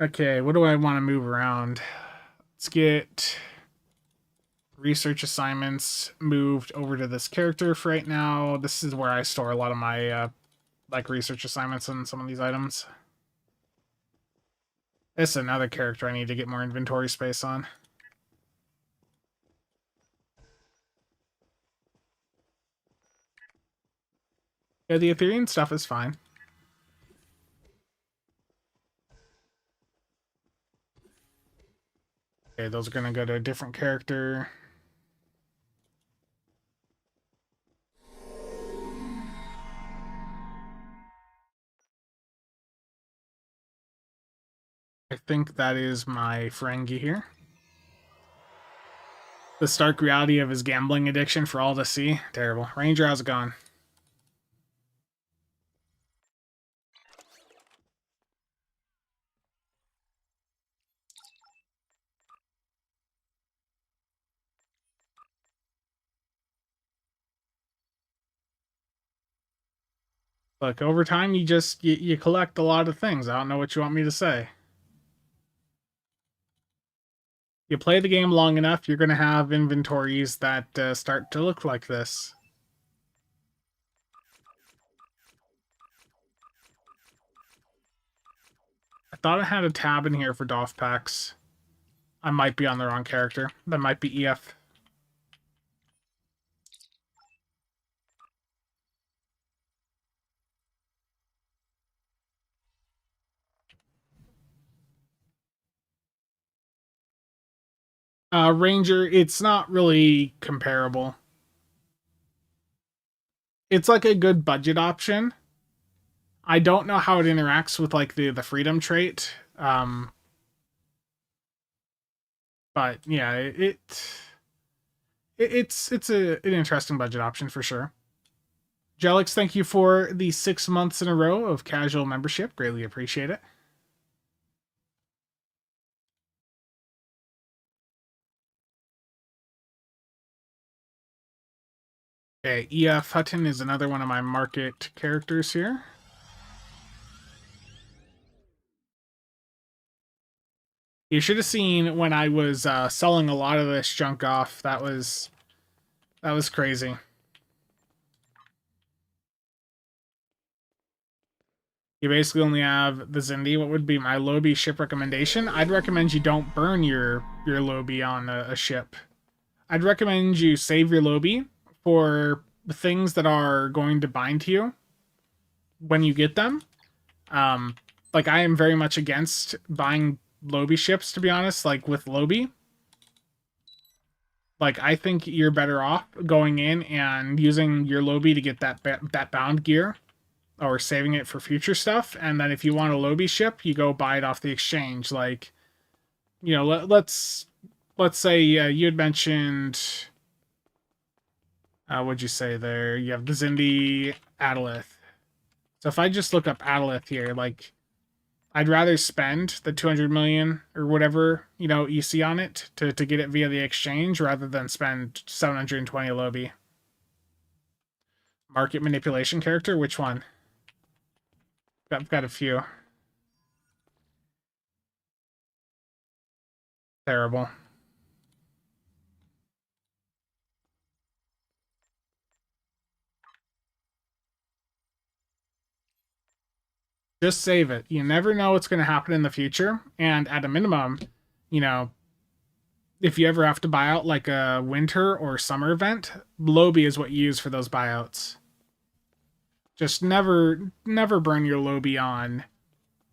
Okay, what do I want to move around? Let's get research assignments moved over to this character for right now. This is where I store a lot of my like research assignments and some of these items. This is another character I need to get more inventory space on. Yeah, the Ethereum stuff is fine. Okay, those are gonna go to a different character. I think that is my Ferengi here. The stark reality of his gambling addiction for all to see. Terrible. Ranger, how's it going? Look, over time, you collect a lot of things. I don't know what you want me to say. You play the game long enough, you're going to have inventories that start to look like this. thought I had a tab in here for DOF packs. I might be on the wrong character. That might be EF. Ranger, it's not really comparable. It's like a good budget option. I don't know how it interacts with like the freedom trait. But yeah, it's an interesting budget option for sure. Jelix, thank you for the 6 months in a row of casual membership. Greatly appreciate it. Okay, EF Hutton is another one of my market characters here. You should have seen when I was selling a lot of this junk off. That was crazy. You basically only have the Zindi. What would be my Lobi ship recommendation? I'd recommend you don't burn your Lobi on a ship. I'd recommend you save your Lobi for the things that are going to bind to you when you get them. Like, I am very much against buying Lobi ships, to be honest, like with Lobi. Like, I think you're better off going in and using your Lobi to get that bound gear, or saving it for future stuff, and then if you want a Lobi ship, you go buy it off the exchange. Like, you know, let's say you had mentioned, what'd you say there? You have the Zindi Adalith. So if I just look up Adalith here, like, I'd rather spend the 200 million or whatever, you know, EC on it to get it via the exchange rather than spend 720 Lobi. Market manipulation character? Which one? I've got a few. Terrible. Just save it. You never know what's going to happen in the future. And at a minimum, you know, if you ever have to buy out like a winter or summer event, Lobi is what you use for those buyouts. Just never burn your Lobi on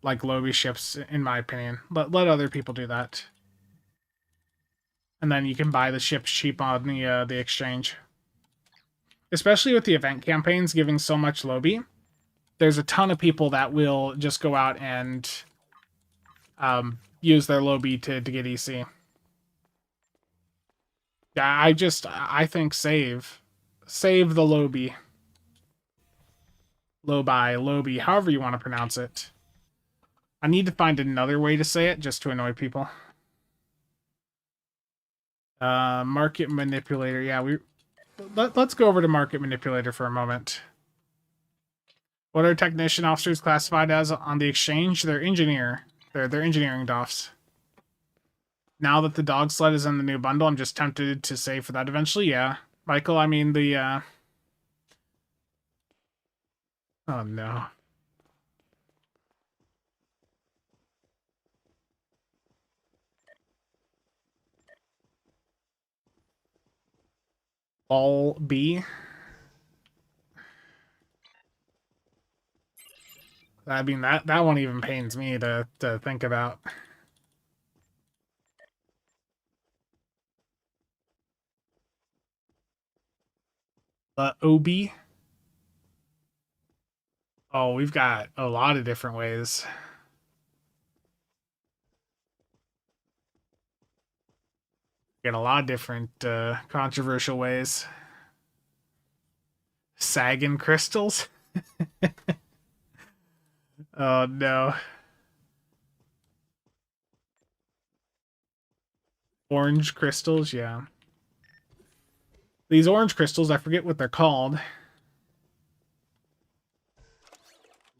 like Lobi ships, in my opinion. Let other people do that. And then you can buy the ships cheap on the exchange. Especially with the event campaigns giving so much Lobi, there's a ton of people that will just go out and use their Lobi to get EC. Yeah, I think save the Lobi. Lobi, however you want to pronounce it. I need to find another way to say it just to annoy people. Market manipulator. Yeah, let's go over to market manipulator for a moment. What are technician officers classified as on the exchange? They're engineer. They're engineering DOFs. Now that the dog sled is in the new bundle, I'm just tempted to save for that eventually. Yeah, Michael. I mean the. Oh no. All B. I mean, that one even pains me to think about. OB. Oh, we've got a lot of different ways. Got a lot of different controversial ways. Sagging crystals. Oh no. Orange crystals, yeah. These orange crystals, I forget what they're called.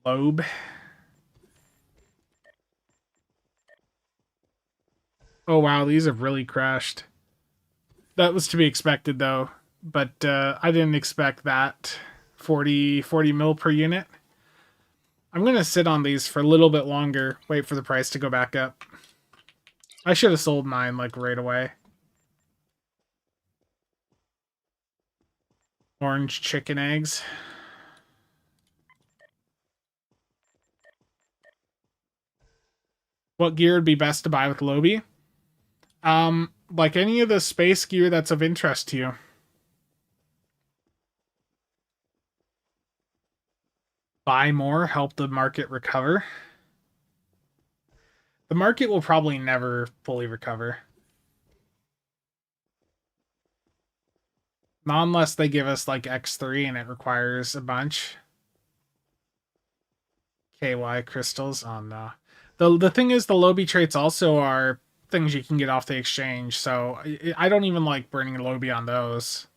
Lobe. Oh wow, these have really crashed. That was to be expected though, but I didn't expect that. 40 mil per unit. I'm going to sit on these for a little bit longer, wait for the price to go back up. I should have sold mine, like, right away. Orange chicken eggs. What gear would be best to buy with Lobby? Like any of the space gear that's of interest to you. Buy more, help the market recover. The market will probably never fully recover. Not unless they give us like X3 and it requires a bunch. KY crystals. Oh no. The thing is the Lobby traits also are things you can get off the exchange, so I don't even like burning Lobby on those.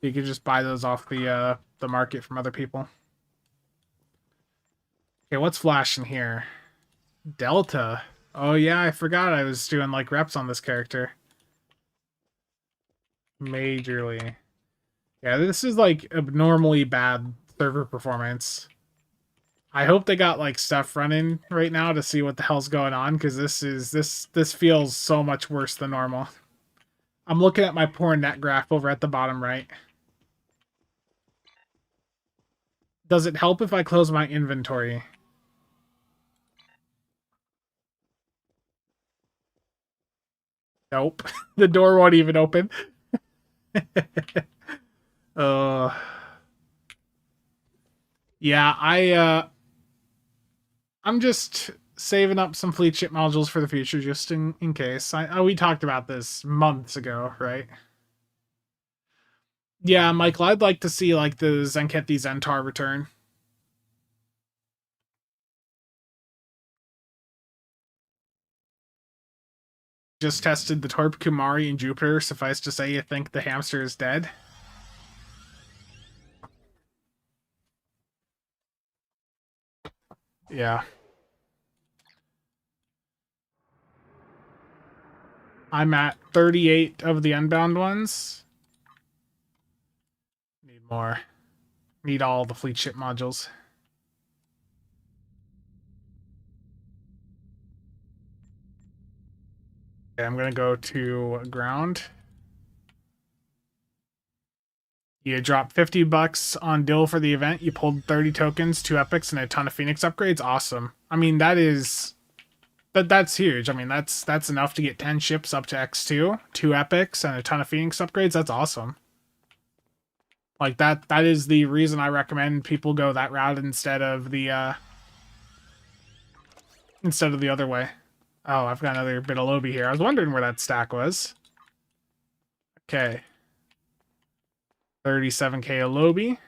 You could just buy those off the market from other people. Okay, what's flashing here? Delta. Oh yeah, I forgot I was doing like reps on this character. Majorly. Yeah, this is like abnormally bad server performance. I hope they got like stuff running right now to see what the hell's going on, because this feels so much worse than normal. I'm looking at my poor net graph over at the bottom right. Does it help if I close my inventory? Nope. The door won't even open. Yeah, I'm just saving up some fleet ship modules for the future, just in case. We talked about this months ago, right? Yeah, Michael, I'd like to see like the Zenketti Zentar return. Just tested the Torp Kumari and Jupiter. Suffice to say, you think the hamster is dead? Yeah. I'm at 38 of the unbound ones. Need more. Need all the fleet ship modules. Okay, I'm gonna go to ground. You dropped $50 on Dill for the event. You pulled 30 tokens, 2 epics, and a ton of Phoenix upgrades. Awesome. I mean, that's huge. I mean, that's enough to get 10 ships up to X2, 2 epics, and a ton of Phoenix upgrades. That's awesome. Like that is the reason I recommend people go that route instead of the other way. Oh, I've got another bit of Lobby here. I was wondering where that stack was. Okay. 37k of Lobby.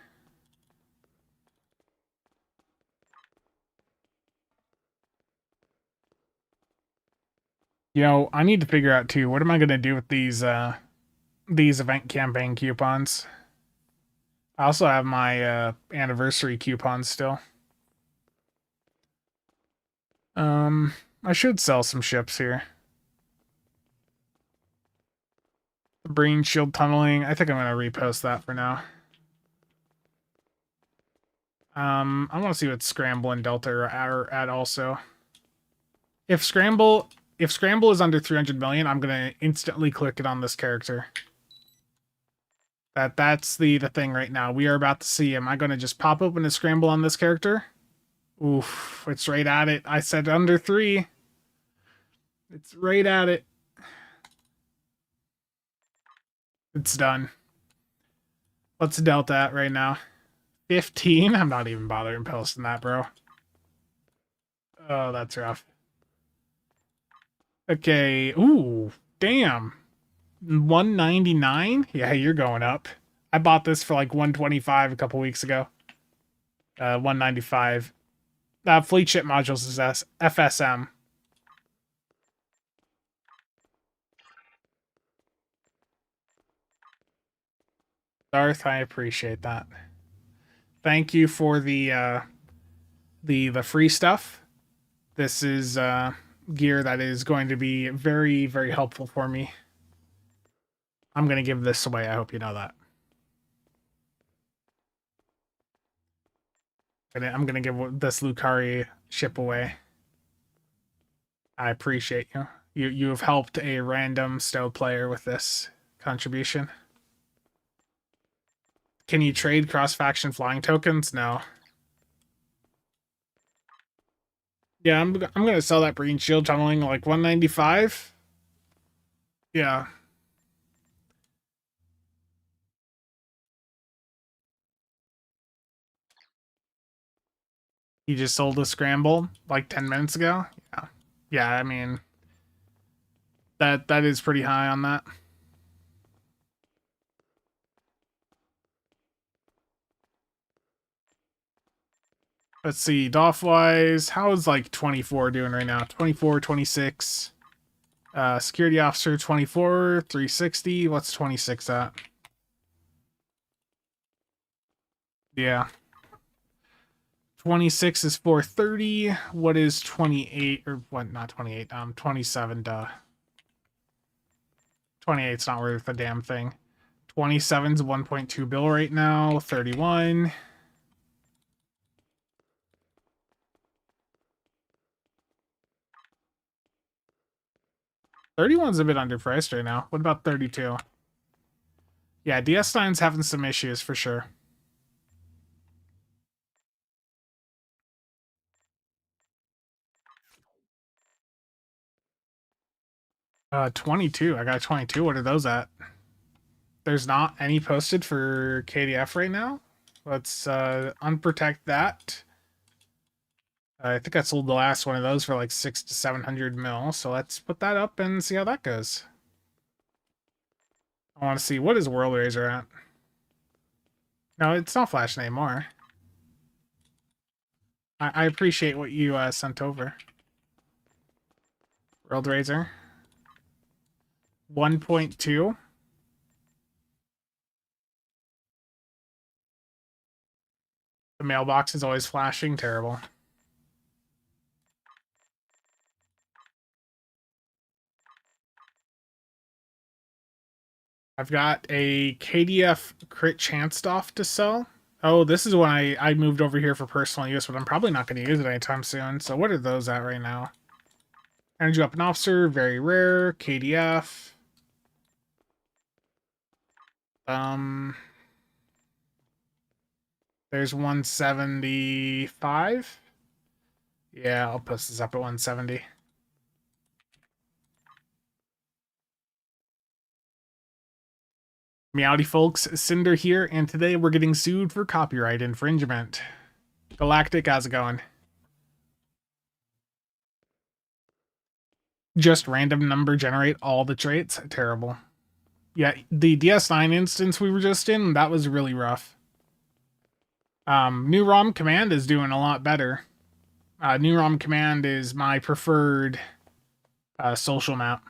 You know, I need to figure out too, what am I gonna do with these event campaign coupons? I also have my anniversary coupons still. I should sell some ships here. Brain shield tunneling. I think I'm gonna repost that for now. I want to see what Scramble and Delta are at also. If Scramble is under 300 million, I'm gonna instantly click it on this character. That's the thing right now. We are about to see. Am I gonna just pop open a Scramble on this character? Oof, it's right at it. I said under 3. It's right at it. It's done. What's Delta at right now? 15? I'm not even bothering posting that, bro. Oh, that's rough. Okay. Ooh, damn. 199? Yeah, you're going up. I bought this for like 125 a couple weeks ago. 195. Fleet ship modules is FSM. Darth, I appreciate that. Thank you for the free stuff. This is gear that is going to be very, very helpful for me. I'm gonna give this away. I hope you know that. I'm gonna give this Lucari ship away. I appreciate you. You have helped a random Stowe player with this contribution. Can you trade cross-faction flying tokens? No. Yeah, I'm gonna sell that Green Shield tunneling like 195. Yeah. You just sold a scramble like 10 minutes ago? Yeah. Yeah, I mean that is pretty high on that. Let's see, Doff-wise, how is like 24 doing right now? 24, 26. Security officer 24, 360. What's 26 at? Yeah. 26 is 430. What is 28 or what? Not 28. 27. Duh. 28's not worth a damn thing. 27's 1.2 bill right now. 31. $31's a bit underpriced right now. What about 32? Yeah, DS9's having some issues for sure. 22. I got 22. What are those at? There's not any posted for KDF right now. Let's unprotect that. I think I sold the last one of those for like 600 to 700 mil. So let's put that up and see how that goes. I want to see, what is World Razor at? No, it's not flashing anymore. I appreciate what you sent over. World Razor. 1.2. The mailbox is always flashing. Terrible. I've got a KDF crit chance off to sell. Oh, this is when I moved over here for personal use, but I'm probably not going to use it anytime soon. So what are those at right now? Energy Weapon Officer, very rare. KDF. There's 175. Yeah, I'll post this up at 170. Meowdy folks, Cinder here, and today we're getting sued for copyright infringement. Galactic, how's it going? Just random number generate all the traits? Terrible. Yeah, the DS9 instance we were just in, that was really rough. New ROM Command is doing a lot better. New ROM Command is my preferred social map.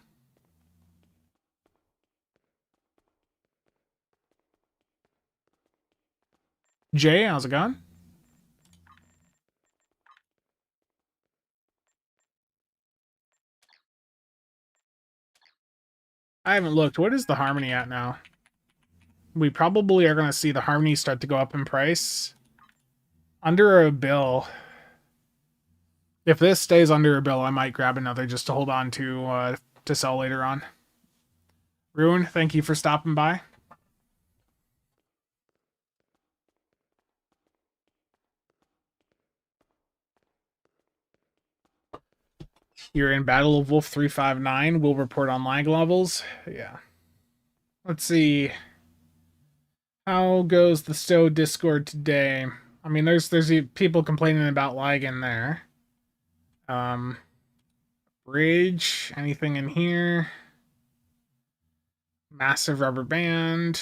Jay, how's it going? I haven't looked. What is the Harmony at now? We probably are going to see the Harmony start to go up in price. Under a bill. If this stays under a bill, I might grab another just to hold on to sell later on. Ruin, thank you for stopping by. You're in Battle of Wolf 359. We'll report on lag levels. Yeah. Let's see. How goes the Stowe Discord today? I mean, there's people complaining about lag in there. Bridge, anything in here? Massive rubber band.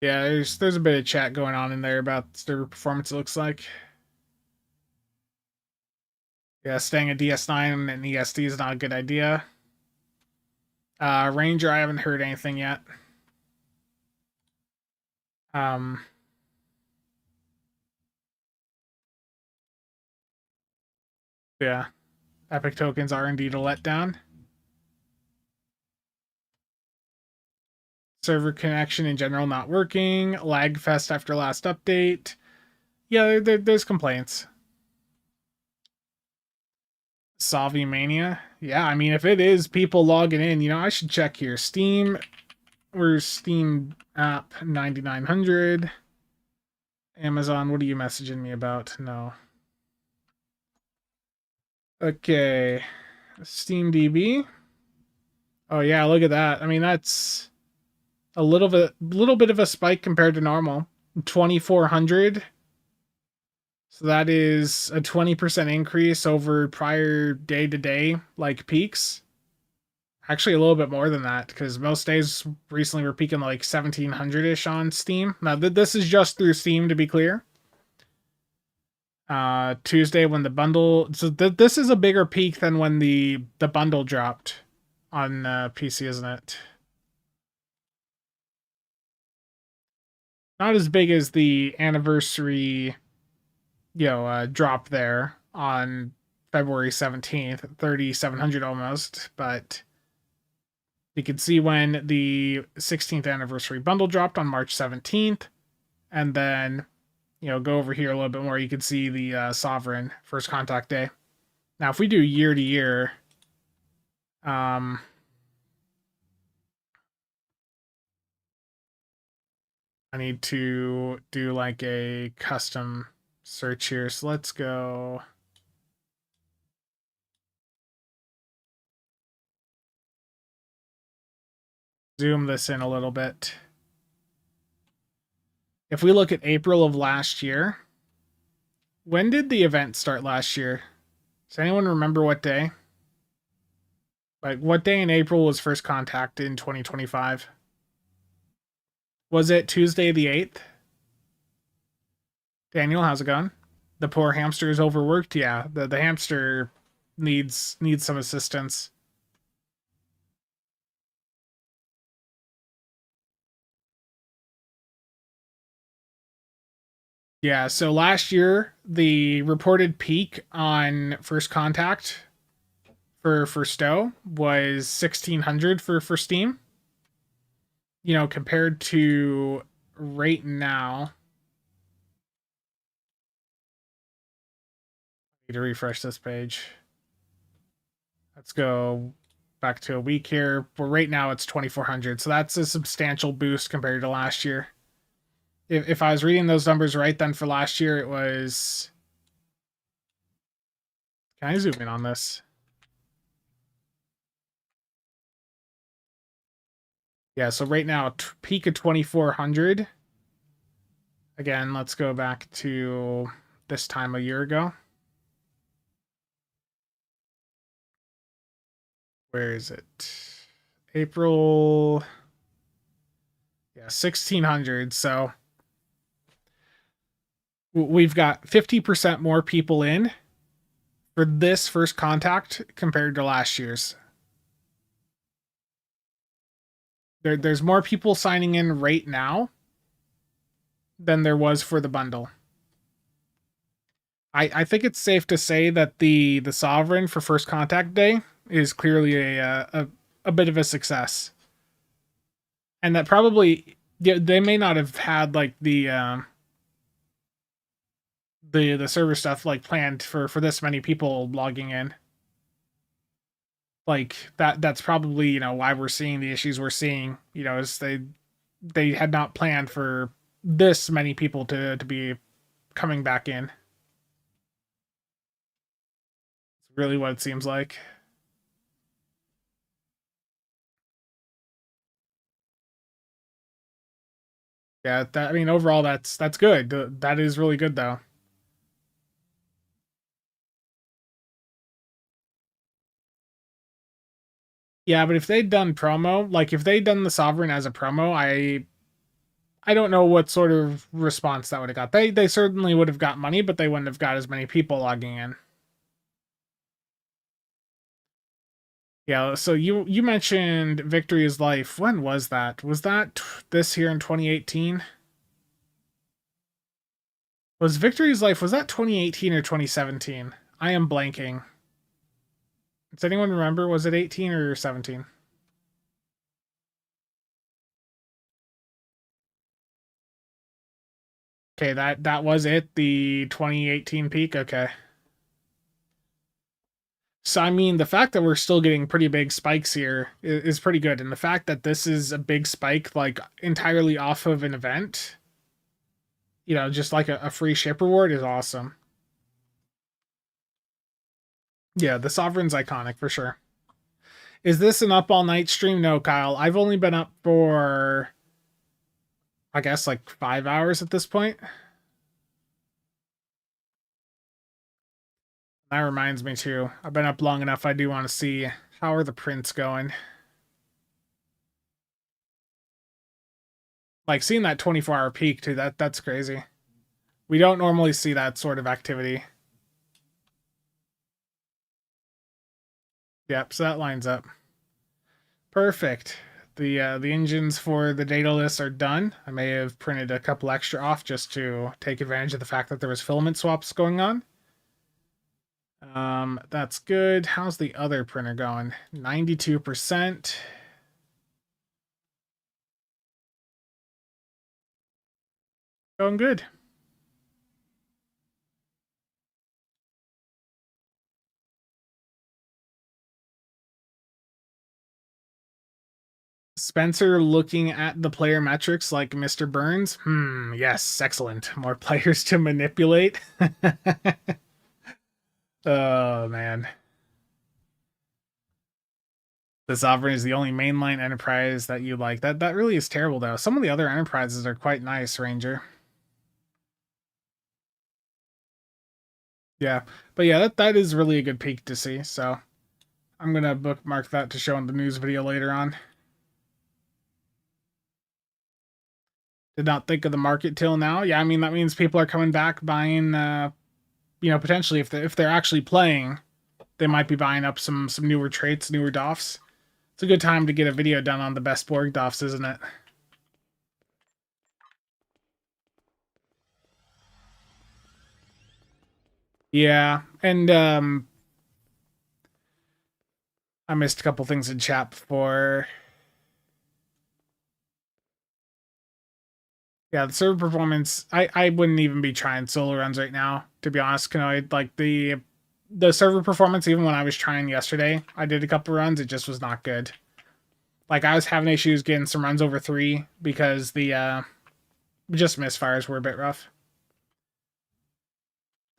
Yeah, there's a bit of chat going on in there about server performance, it looks like. Yeah, staying at DS9 and ESD is not a good idea. Ranger, I haven't heard anything yet. Yeah. Epic tokens are indeed a letdown. Server connection in general not working. Lag fest after last update. Yeah, there's complaints. Solving Mania. Yeah, I mean, if it is people logging in, I should check here. Steam. Where's Steam app 9900? Amazon, what are you messaging me about? No. Okay. SteamDB. Oh yeah, look at that. I mean, that's a little bit of a spike compared to normal. 2400. So that is a 20% increase over prior day-to-day like peaks. Actually, a little bit more than that, because most days recently were peaking like 1700-ish on Steam. Now, this is just through Steam, to be clear. Tuesday when the bundle... So this is a bigger peak than when the bundle dropped on PC, isn't it? Not as big as the anniversary, drop there on February 17th, 3,700 almost, but... You can see when the 16th anniversary bundle dropped on March 17th. And then, go over here a little bit more. You can see the Sovereign first contact day. Now, if we do year to year, I need to do like a custom search here. So let's go. Zoom this in a little bit. If we look at April of last year, when did the event start last year? Does anyone remember what day? Like, what day in April was first contact in 2025? Was it Tuesday the 8th? Daniel, how's it going? The poor hamster is overworked? Yeah, the hamster needs some assistance. Yeah, so last year, the reported peak on first contact for Stowe was 1,600 for Steam. Compared to right now. I need to refresh this page. Let's go back to a week here. But right now it's 2,400. So that's a substantial boost compared to last year. If I was reading those numbers right, then for last year it was... Can I zoom in on this? Yeah, so right now, peak of 2,400. Again, let's go back to this time a year ago. Where is it? April... Yeah, 1,600. So we've got 50% more people in for this first contact compared to last year's. There's more people signing in right now than there was for the bundle. I think it's safe to say that the Sovereign for first contact day is clearly a bit of a success. And that probably they may not have had like the server stuff like planned for this many people logging in. Like that's probably why we're seeing the issues we're seeing. Is they had not planned for this many people to be coming back in. It's really what it seems like. Yeah, I mean overall that's good. That is really good though. Yeah, but if they'd done promo, like if they'd done the Sovereign as a promo, I don't know what sort of response that would have got. They certainly would have got money, but they wouldn't have got as many people logging in. Yeah, so you mentioned Victory is Life. When was that? Was that this here in 2018? Was Victory is Life, was that 2018 or 2017? I am blanking. Does anyone remember? Was it 18 or 17? Okay, that was it. The 2018 peak. Okay. So I mean, the fact that we're still getting pretty big spikes here is pretty good, and the fact that this is a big spike, like entirely off of an event, just like a free ship reward, is awesome. Yeah, the Sovereign's iconic for sure. Is this an up all night stream? No, Kyle. I've only been up for, I guess, like 5 hours at this point. That reminds me too. I've been up long enough. I do want to see how are the prints going. Like seeing that 24-hour peak too. That's crazy. We don't normally see that sort of activity. Yep, so that lines up. Perfect. The engines for the data lists are done. I may have printed a couple extra off just to take advantage of the fact that there was filament swaps going on. That's good. How's the other printer going? 92%. Going good. Spencer looking at the player metrics like Mr. Burns. Yes, excellent. More players to manipulate. Oh, man. The Sovereign is the only mainline enterprise that you like. That really is terrible, though. Some of the other enterprises are quite nice, Ranger. Yeah, but yeah, that is really a good peak to see. So I'm gonna bookmark that to show in the news video later on. Did not think of the market till now. Yeah, I mean that means people are coming back buying. Potentially if they're actually playing, they might be buying up some newer traits, newer DOFs. It's a good time to get a video done on the best Borg DOFs, isn't it? Yeah, and I missed a couple things in chat before. Yeah, the server performance, I wouldn't even be trying solo runs right now, to be honest, Canoid. Like the server performance, even when I was trying yesterday, I did a couple runs, it just was not good. Like I was having issues getting some runs over 3 because the just misfires were a bit rough.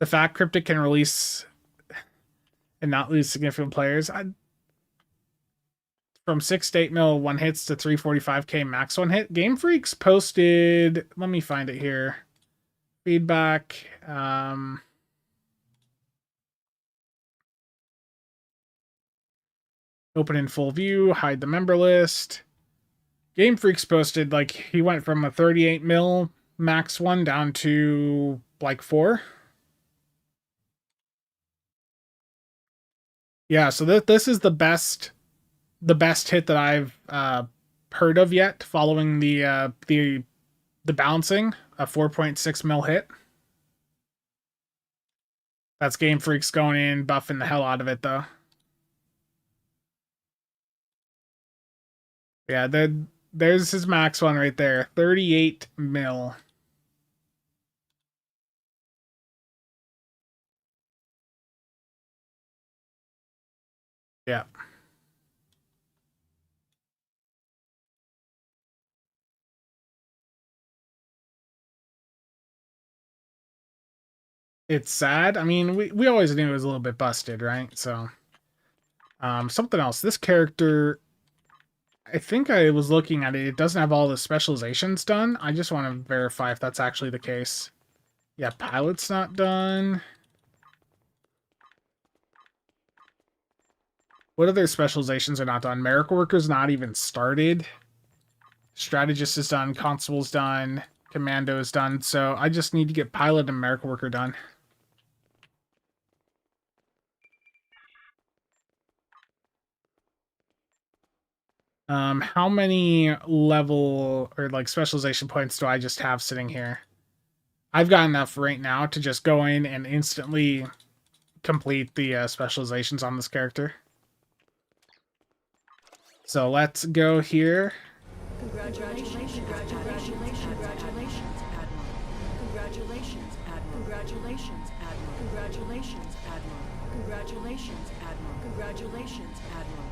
The fact Cryptic can release and not lose significant players. From 6 to 8 mil 1 hits to 345k max 1 hit. Game Freaks posted, let me find it here. Feedback. Open in full view, hide the member list. Game Freaks posted like he went from a 38 mil max 1 down to like 4. Yeah, so this is the best hit that I've heard of yet, following the bouncing, a 4.6 mil hit. That's Game Freaks going in, buffing the hell out of it though. Yeah, there's his max one right there, 38 mil. Yeah. It's sad. I mean, we always knew it was a little bit busted, right? So, something else. This character, I think I was looking at it. It doesn't have all the specializations done. I just want to verify if that's actually the case. Yeah, pilot's not done. What other specializations are not done? Miracle Worker's not even started. Strategist is done. Constable's done. Commando is done. So I just need to get pilot and Miracle Worker done. How many level or like specialization points do I just have sitting here? I've got enough right now to just go in and instantly complete the specializations on this character. So let's go here. Congratulations, congratulations, congratulations, Admiral. Congratulations, Admiral. Congratulations, Admiral. Congratulations, Admiral. Congratulations, Admiral. Congratulations, Admiral.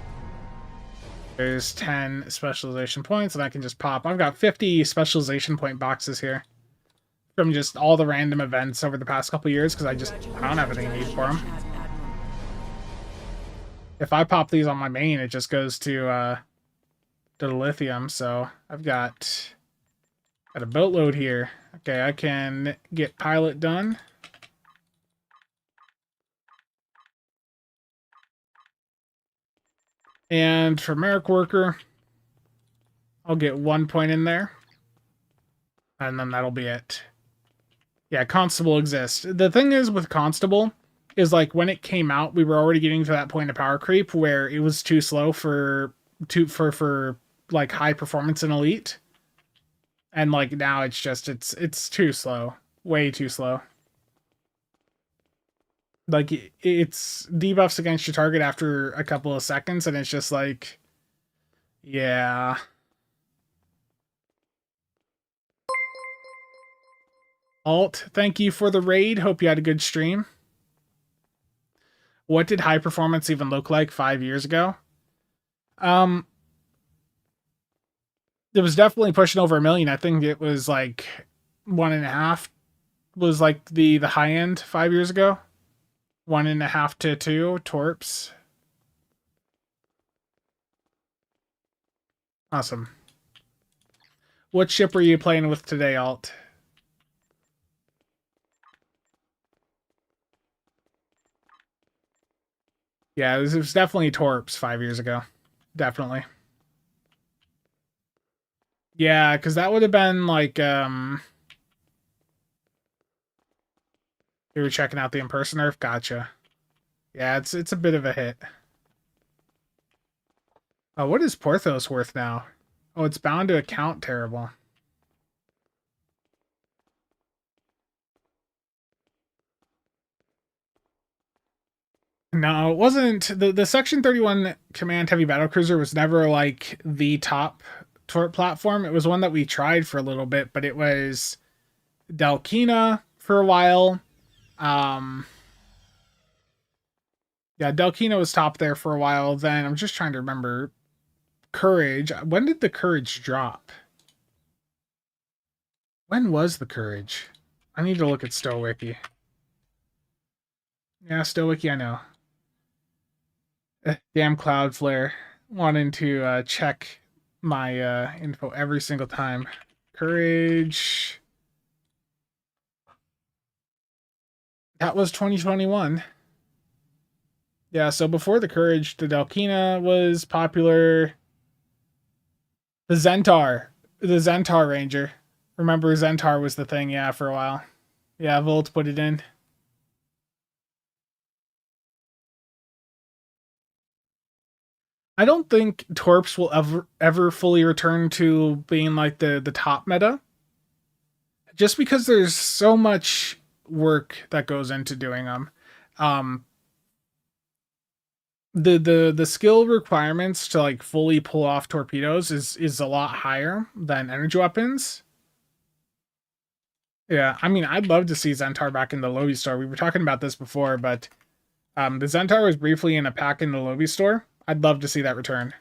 There's 10 specialization points, and I can just pop. I've got 50 specialization point boxes here from just all the random events over the past couple years, because I don't have anything need for them. If I pop these on my main, it just goes to the lithium. So I've got a boatload here. Okay, I can get pilot done. And for Merrick Worker, I'll get 1 point in there. And then that'll be it. Yeah, Constable exists. The thing is with Constable is like when it came out, we were already getting to that point of power creep where it was too slow for like high performance and elite. And like now it's just it's too slow. Way too slow. Like it's debuffs against your target after a couple of seconds, and it's just like, yeah. Alt, thank you for the raid. Hope you had a good stream. What did high performance even look like 5 years ago? It was definitely pushing over 1 million. I think it was like 1.5 was like the high end 5 years ago. 1.5 to 2 torps. Awesome. What ship are you playing with today, Alt? Yeah, it was definitely torps 5 years ago. Definitely. Yeah, because that would have been like, you were checking out the impersonator? Gotcha. Yeah, it's a bit of a hit. Oh, what is Porthos worth now? Oh, it's bound to account terrible. No, it wasn't. The Section 31 Command Heavy Battlecruiser was never like the top torp platform. It was one that we tried for a little bit, but it was Delkina for a while. Yeah, Delkina was top there for a while. Then I'm just trying to remember. Courage. When did the Courage drop? When was the Courage? I need to look at StowWiki. Yeah, StowWiki, I know. Damn Cloudflare. Wanting to check my info every single time. Courage. That was 2021. Yeah, so before the Courage, the Delkina was popular. The Zentar Ranger. Remember Zentar was the thing, yeah, for a while. Yeah, Volt put it in. I don't think Torps will ever fully return to being like the top meta. Just because there's so much work that goes into doing them. The skill requirements to like fully pull off torpedoes is a lot higher than energy weapons. Yeah, I mean, I'd love to see Zentar back in the Lobby store. We were talking about this before, but the Zentar was briefly in a pack in the Lobby store. I'd love to see that return.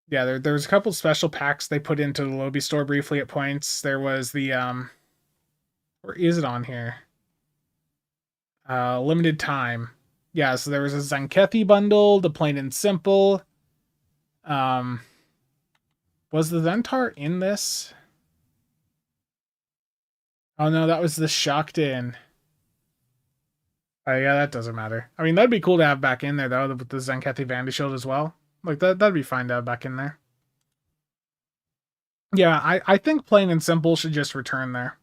Yeah, there's a couple special packs they put into the Lobby store briefly at points. There was the where is it on here? Limited time. Yeah, so there was a Zankethi bundle, the plain and simple. Was the Zentar in this? Oh no, that was the Shocked In. Oh yeah, that doesn't matter. I mean, that'd be cool to have back in there though, with the Zankethi Vandy Shield as well. Like that'd be fine to have back in there. Yeah, I think plain and simple should just return there.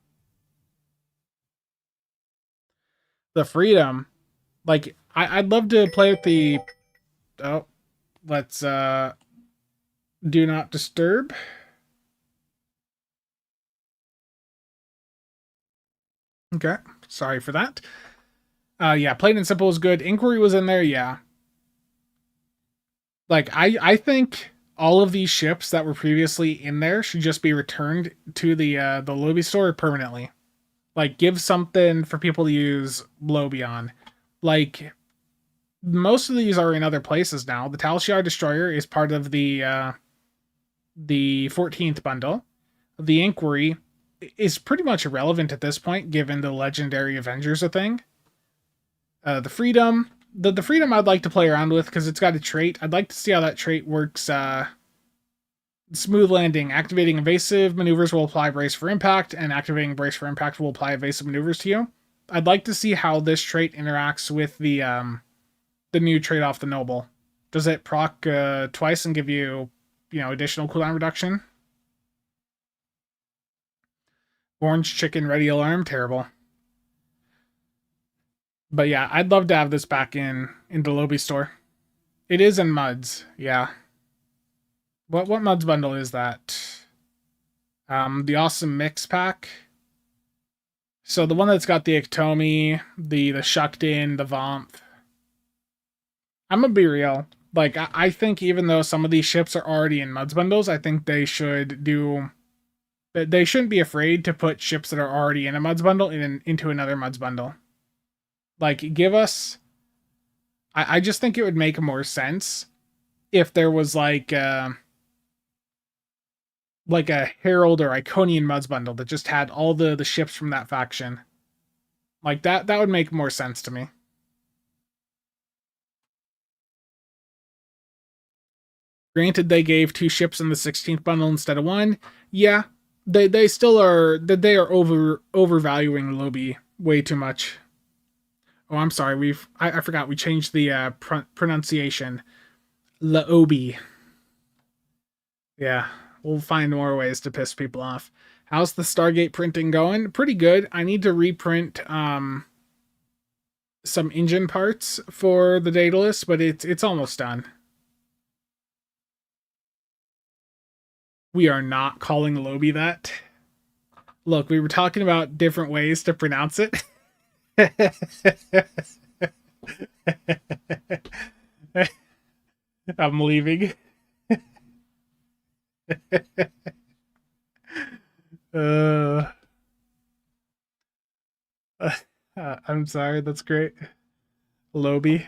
The Freedom, like I'd love to play with the. Oh, let's do not disturb. Okay, sorry for that. Yeah, plain and simple is good. Inquiry was in there, yeah. Like, I think all of these ships that were previously in there should just be returned to the lobby store permanently. Like, give something for people to use lobby on. Like, most of these are in other places now. The Tal Shiar Destroyer is part of the 14th bundle. The Inquiry is pretty much irrelevant at this point, given the Legendary Avengers a thing. The Freedom. The Freedom I'd like to play around with because it's got a trait. I'd like to see how that trait works. Smooth landing. Activating evasive maneuvers will apply brace for impact, and activating brace for impact will apply evasive maneuvers to you. I'd like to see how this trait interacts with the new trait off the Noble. Does it proc twice and give you, additional cooldown reduction? Orange chicken ready alarm, terrible. But yeah, I'd love to have this back in the lobby store. It is in Muds, yeah. What Muds bundle is that? The Awesome Mix Pack. So the one that's got the Ectomi, the Shucked In, the Vomp. I'm gonna be real. Like, I think even though some of these ships are already in Muds bundles, I think they should do... They shouldn't be afraid to put ships that are already in a Muds bundle into another Muds bundle. Like, give us... I just think it would make more sense if there was like a Herald or Iconian Muds bundle that just had all the ships from that faction. Like, that would make more sense to me. Granted, they gave 2 ships in the 16th bundle instead of 1. Yeah, they still are... They are overvaluing Lobby way too much. Oh, I'm sorry. I forgot we changed the pronunciation. Laobi. Yeah, we'll find more ways to piss people off. How's the Stargate printing going? Pretty good. I need to reprint some engine parts for the Dailies, but it's almost done. We are not calling Lobby that. Look, we were talking about different ways to pronounce it. I'm leaving. I'm sorry, that's great. Lobby.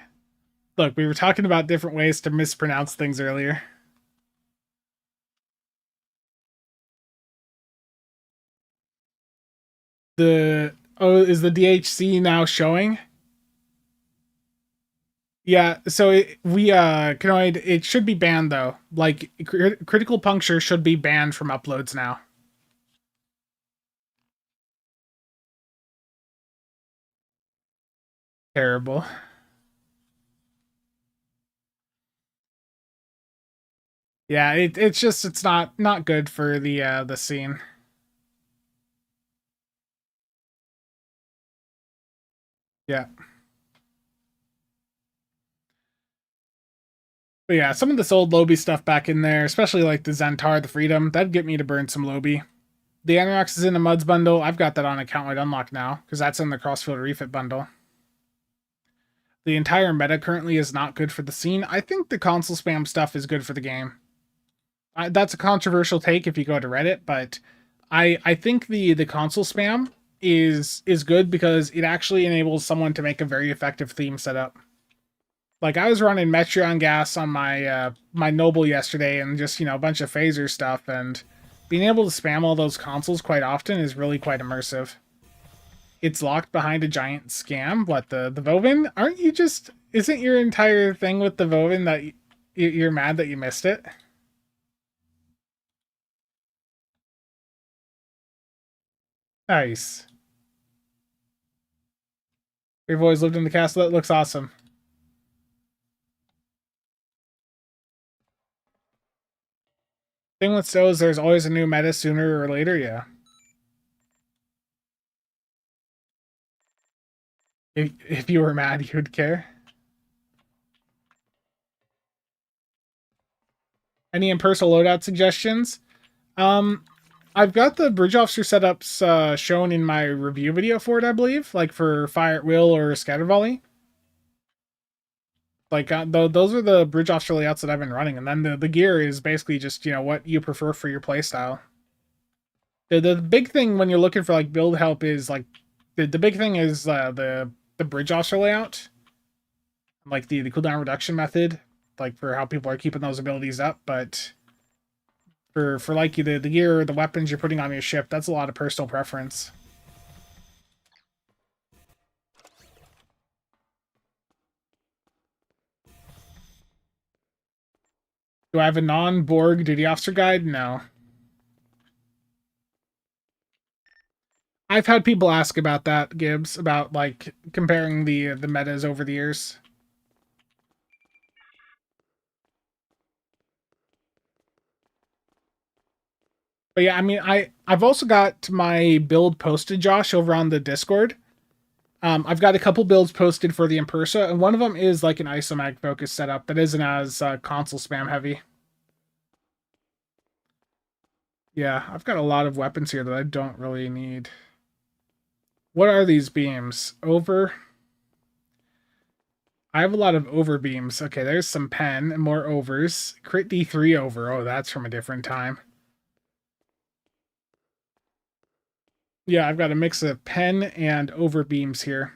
Look, we were talking about different ways to mispronounce things earlier. Is the DHC now showing? Yeah, so it should be banned though. Like, critical puncture should be banned from uploads now. Terrible. Yeah, it's not good for the scene. Yeah. But yeah, some of this old Lobby stuff back in there, especially like the Zentar, the Freedom, that'd get me to burn some Lobby. The Anorax is in the Muds bundle. I've got that on account-wide unlock now, because that's in the Crossfield Refit bundle. The entire meta currently is not good for the scene. I think the console spam stuff is good for the game. That's a controversial take if you go to Reddit, but I think the console spam is good because it actually enables someone to make a very effective theme setup. Like, I was running Metreon gas on my my Noble yesterday and just, a bunch of phaser stuff, and being able to spam all those consoles quite often is really quite immersive. It's locked behind a giant scam. What, the Vovin? Aren't you just... Isn't your entire thing with the Vovin that you're mad that you missed it? Nice. We've always lived in the castle. That looks awesome. Thing with Stows, there's always a new meta sooner or later, yeah. If you were mad, you would care. Any impersonal loadout suggestions? I've got the bridge officer setups shown in my review video for it, I believe, like for Fire at Will or Scatter Volley. Like those are the bridge offshore layouts that I've been running, and then the gear is basically just what you prefer for your playstyle. The big thing when you're looking for like build help is like the big thing is the bridge offshore layout, like the cooldown reduction method, like for how people are keeping those abilities up. But for like the gear, the weapons you're putting on your ship, that's a lot of personal preference. Do I have a non-Borg duty officer guide? No. I've had people ask about that, Gibbs, about like comparing the metas over the years. But yeah, I mean, I've also got my build posted, Josh, over on the Discord. I've got a couple builds posted for the Impersa, and one of them is like an isomag focus setup that isn't as console spam heavy. Yeah, I've got a lot of weapons here that I don't really need. What are these beams? Over. I have a lot of over beams. Okay, there's some pen and more overs. Crit D3 over. Oh, that's from a different time. Yeah, I've got a mix of pen and over beams here.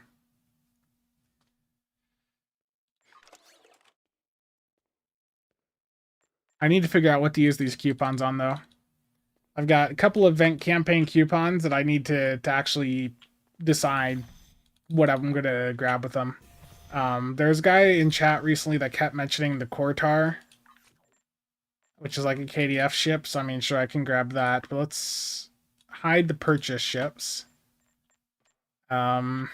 I need to figure out what to use these coupons on, though. I've got a couple of event campaign coupons that I need to actually decide what I'm going to grab with them. There's a guy in chat recently that kept mentioning the Kortar, which is like a KDF ship, so I mean, sure, I can grab that. But let's hide the purchase ships. I'll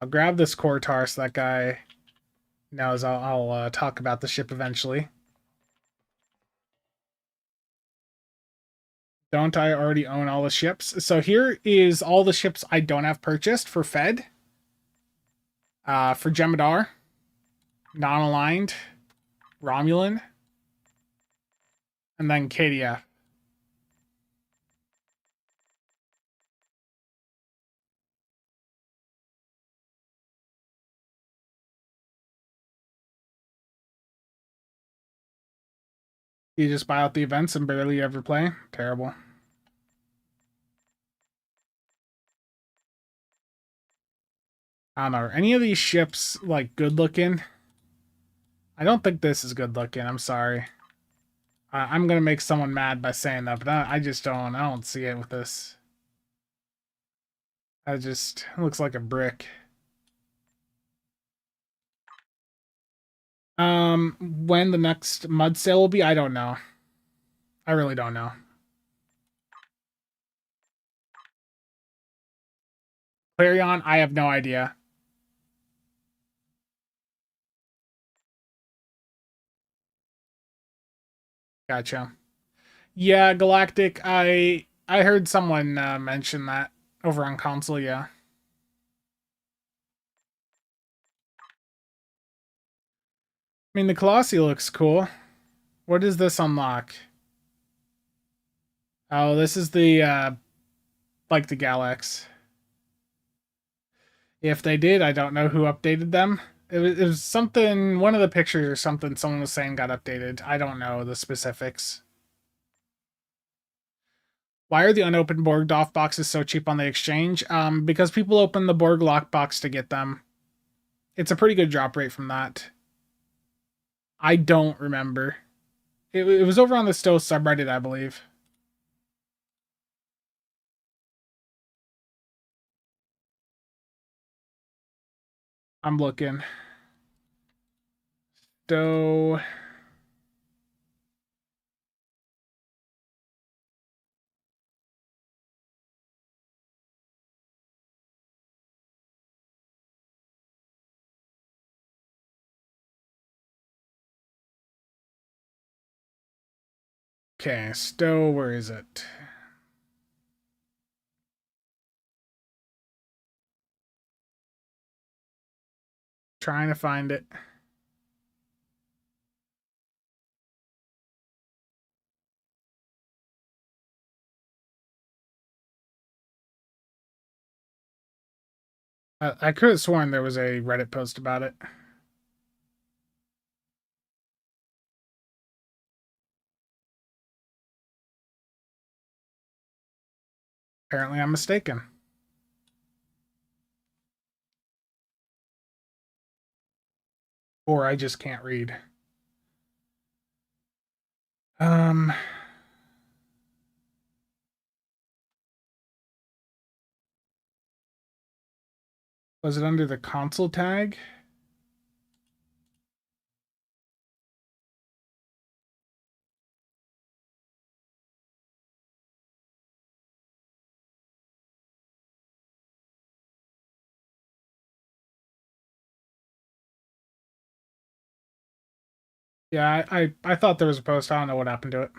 grab this Kortar so that guy knows I'll talk about the ship eventually. Don't I already own all the ships? So here is all the ships I don't have purchased for Fed. For Jemadar, non-aligned, Romulan, and then KDF. You just buy out the events and barely ever play? Terrible. I don't know. Are any of these ships, like, good looking? I don't think this is good looking. I'm sorry. I'm going to make someone mad by saying that, but I just don't. I don't see it with this. It looks like a brick. When the next mud sale will be, I don't know. I really don't know. Clarion, I have no idea. Gotcha. Yeah, Galactic. I heard someone mention that over on console. Yeah. I mean, the Colossi looks cool. What does this unlock? Oh, this is the like the Galax. If they did, I don't know who updated them. It was something. One of the pictures or something. Someone was saying got updated. I don't know the specifics. Why are the unopened Borg DOF boxes so cheap on the exchange? Because people open the Borg lockbox to get them. It's a pretty good drop rate from that. I don't remember. It was over on the Stowe subreddit, I believe. I'm looking. Stowe. Okay, Stowe, where is it? Trying to find it. I could have sworn there was a Reddit post about it. Apparently I'm mistaken. Or I just can't read. Um, was it under the console tag? Yeah, I thought there was a post. I don't know what happened to it.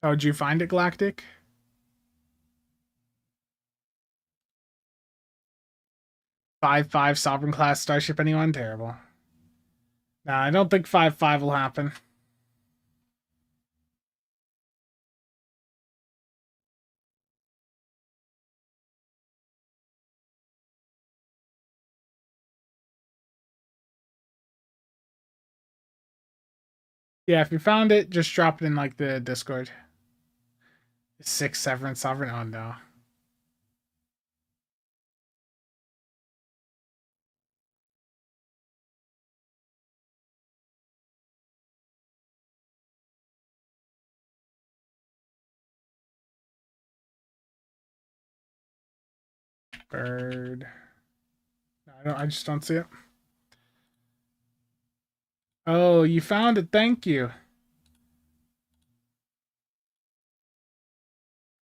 Oh, did you find it, Galactic? 5-5 Sovereign class starship, anyone? Terrible. Nah, I don't think 5-5 will happen. Yeah, if you found it, just drop it in like the Discord. 6-7 Sovereign? Oh no. Bird. I just don't see it. Oh, you found it. Thank you.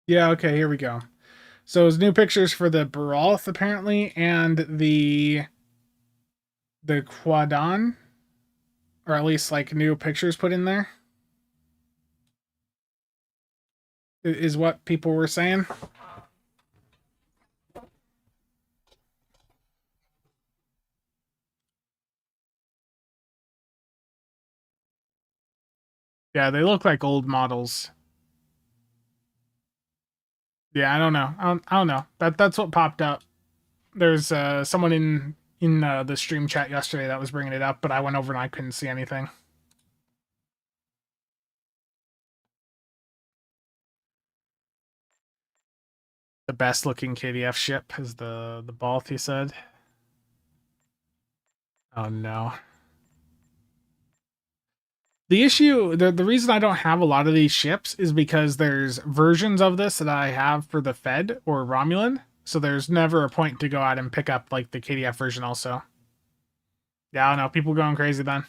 Yeah, okay, here we go. So it's new pictures for the Baralth apparently and the Quadon, or at least like new pictures put in there. Is what people were saying. Yeah, they look like old models. Yeah, I don't know. I don't know. That's what popped up. There's someone in the stream chat yesterday that was bringing it up, but I went over and I couldn't see anything. The best looking KDF ship is the Balth, he said. Oh no. The issue, the reason I don't have a lot of these ships is because there's versions of this that I have for the Fed or Romulan, so there's never a point to go out and pick up like the KDF version also. Yeah, I don't know, people going crazy then.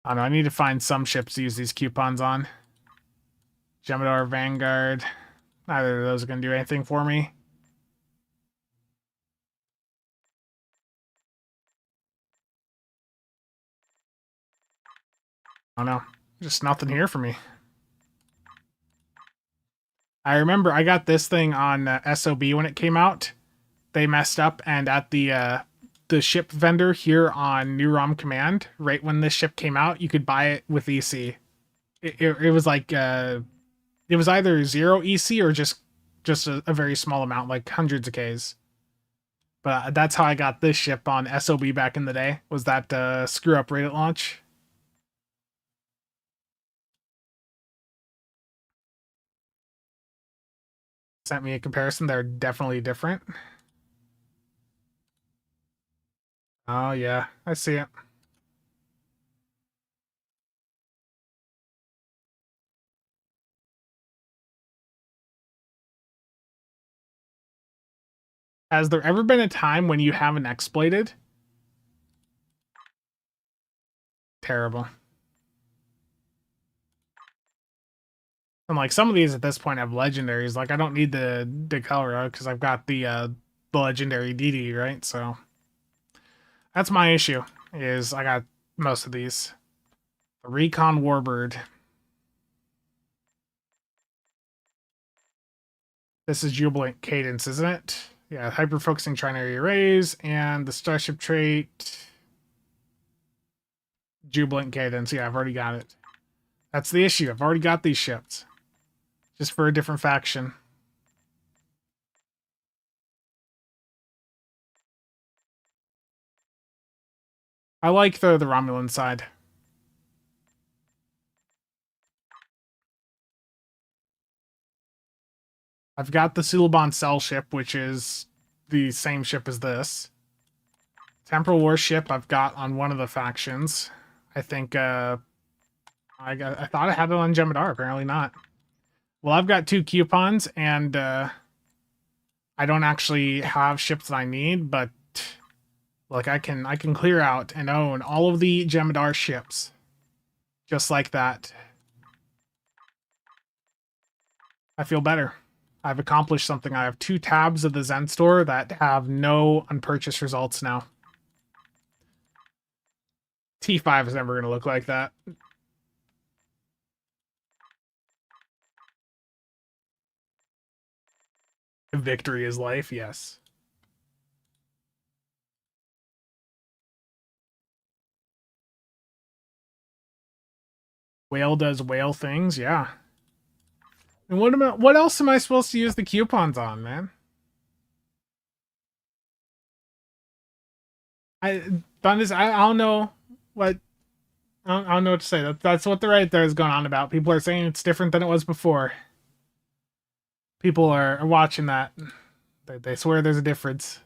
I don't know, I need to find some ships to use these coupons on. Gemidor, Vanguard. Neither of those are going to do anything for me. I don't know. Just nothing here for me. I remember I got this thing on SOB when it came out. They messed up, and at the ship vendor here on New ROM Command, right when this ship came out, you could buy it with EC. It was like it was either 0 EC or just a very small amount, like hundreds of Ks. But that's how I got this ship on SOB back in the day. Was that screw up right at launch? Sent me a comparison. They're definitely different. Oh yeah, I see it. Has there ever been a time when you haven't exploited? Terrible. And like some of these at this point have legendaries. Like I don't need the Decolor because I've got the legendary DD, right? So that's my issue. Is I got most of these. The Recon Warbird. This is Jubilant Cadence, isn't it? Yeah, hyper focusing trinary arrays and the starship trait. Jubilant Cadence. Yeah, I've already got it. That's the issue. I've already got these ships. Just for a different faction. I like the Romulan side. I've got the Suliban Cell ship, which is the same ship as this. Temporal War ship I've got on one of the factions. I think, I thought I had it on Jemadar, apparently not. Well, I've got 2 coupons, and, I don't actually have ships that I need, but, like, I can clear out and own all of the Jemadar ships. Just like that. I feel better. I've accomplished something. I have 2 tabs of the Zen store that have no unpurchased results now. T5 is never going to look like that. Victory is life, yes. Whale does whale things, yeah. And what else am I supposed to use the coupons on, man? I don't know what I don't know what to say. That's what the Reddit there is going on about. People are saying it's different than it was before. People are watching that. They swear there's a difference.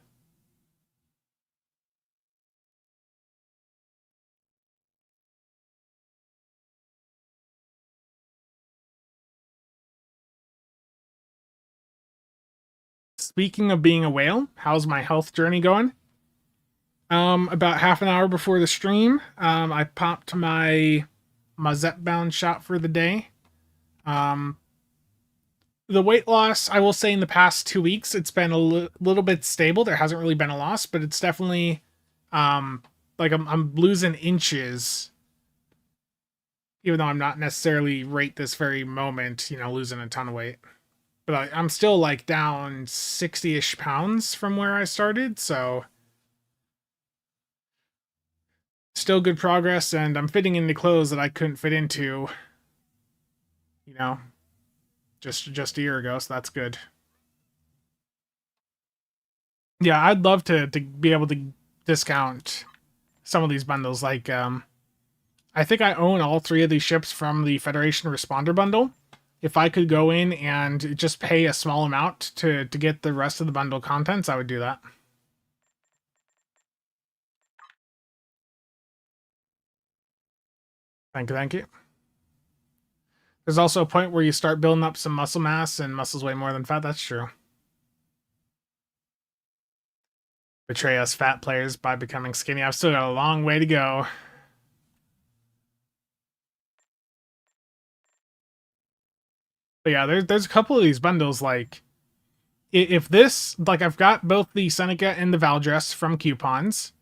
Speaking of being a whale, how's my health journey going? About half an hour before the stream, I popped my Zep-bound shot for the day. The weight loss, I will say in the past 2 weeks, it's been a little bit stable. There hasn't really been a loss, but it's definitely, like I'm losing inches, even though I'm not necessarily right this very moment, losing a ton of weight. But I'm still like down 60-ish pounds from where I started, so still good progress, and I'm fitting into clothes that I couldn't fit into, just a year ago, so that's good. Yeah, I'd love to be able to discount some of these bundles. Like, I think I own all 3 of these ships from the Federation Responder bundle. If I could go in and just pay a small amount to get the rest of the bundle contents, I would do that. Thank you. There's also a point where you start building up some muscle mass, and muscle's way more than fat. That's true. Betray us fat players by becoming skinny. I've still got a long way to go. But yeah, there's a couple of these bundles, like, if this, like, I've got both the Seneca and the Valdress from coupons,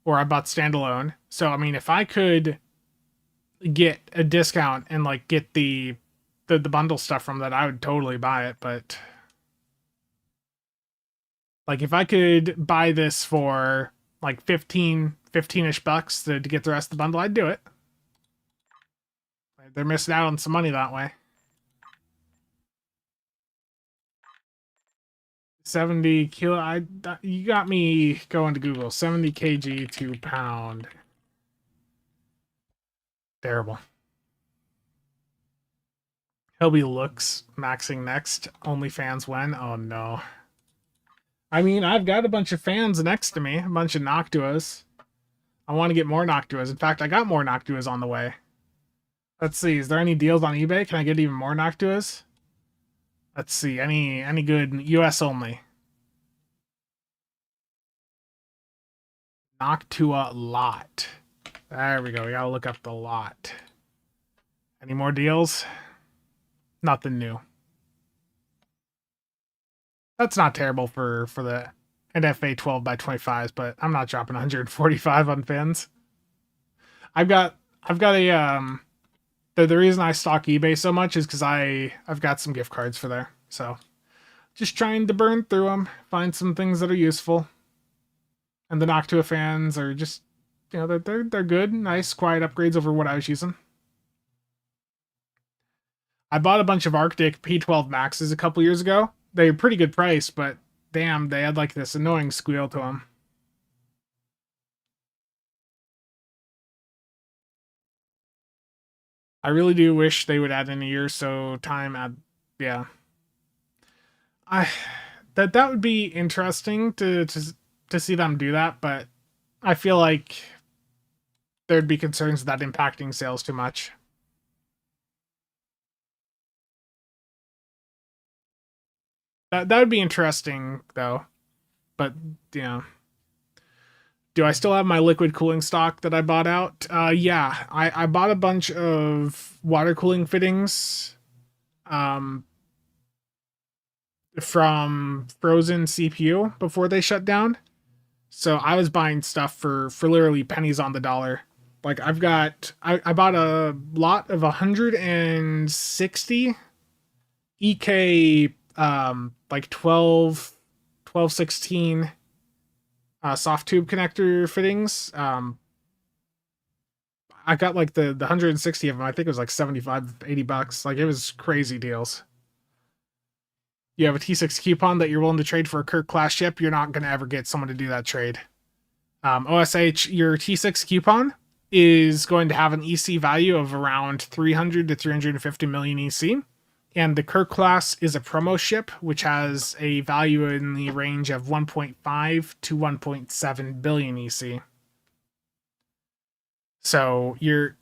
or I bought standalone. So, I mean, if I could get a discount and, like, get the bundle stuff from that, I would totally buy it, but, like, if I could buy this for, like, 15-ish bucks to get the rest of the bundle, I'd do it. They're missing out on some money that way. 70 kilo. You got me going to Google. 70 kg to pound. Terrible. Hillby looks maxing next. OnlyFans when? Oh no. I mean, I've got a bunch of fans next to me. A bunch of Noctuas. I want to get more Noctuas. In fact, I got more Noctuas on the way. Let's see. Is there any deals on eBay? Can I get even more Noctuas? Let's see. Any good US only. Noctua lot. There we go. We gotta look up the lot. Any more deals? Nothing new. That's not terrible for the NFA 12x25s, but I'm not dropping 145 on fins. I've got a the reason I stock eBay so much is because I've got some gift cards for there. So just trying to burn through them, find some things that are useful. And the Noctua fans are just You know, they're good, nice, quiet upgrades over what I was using. I bought a bunch of Arctic P12 Maxes a couple years ago. They were pretty good price, but damn, they had like this annoying squeal to them. I really do wish they would add in a year or so time. Yeah, I that would be interesting to see them do that, but I feel like there'd be concerns of that impacting sales too much. That would be interesting though, but yeah. Do I still have my liquid cooling stock that I bought out? Yeah, I bought a bunch of water cooling fittings um, from Frozen CPU before they shut down. So I was buying stuff for literally pennies on the dollar. Like I bought a lot of 160 EK like 1216 soft tube connector fittings. I got like the 160 of them. I think it was like 75, 80 bucks. Like it was crazy deals. You have a T6 coupon that you're willing to trade for a Kirk class ship, you're not going to ever get someone to do that trade. OSH, your T6 coupon is going to have an EC value of around 300 to 350 million EC. And the Kirk class is a promo ship, which has a value in the range of 1.5 to 1.7 billion EC. So you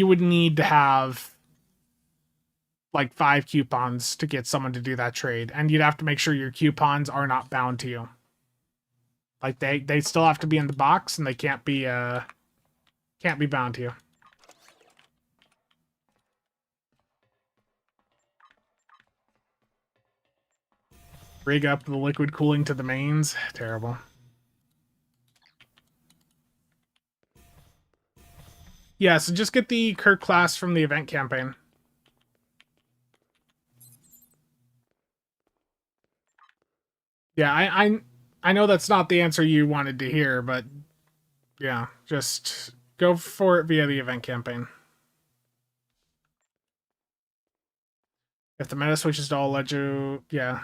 would need to have like 5 coupons to get someone to do that trade, and you'd have to make sure your coupons are not bound to you. Like they still have to be in the box, and they can't be bound to you. Rig up the liquid cooling to the mains. Terrible. Yeah, so just get the Kirk class from the event campaign. Yeah, I know that's not the answer you wanted to hear, but yeah, just go for it via the event campaign. If the meta switches to all legend, yeah.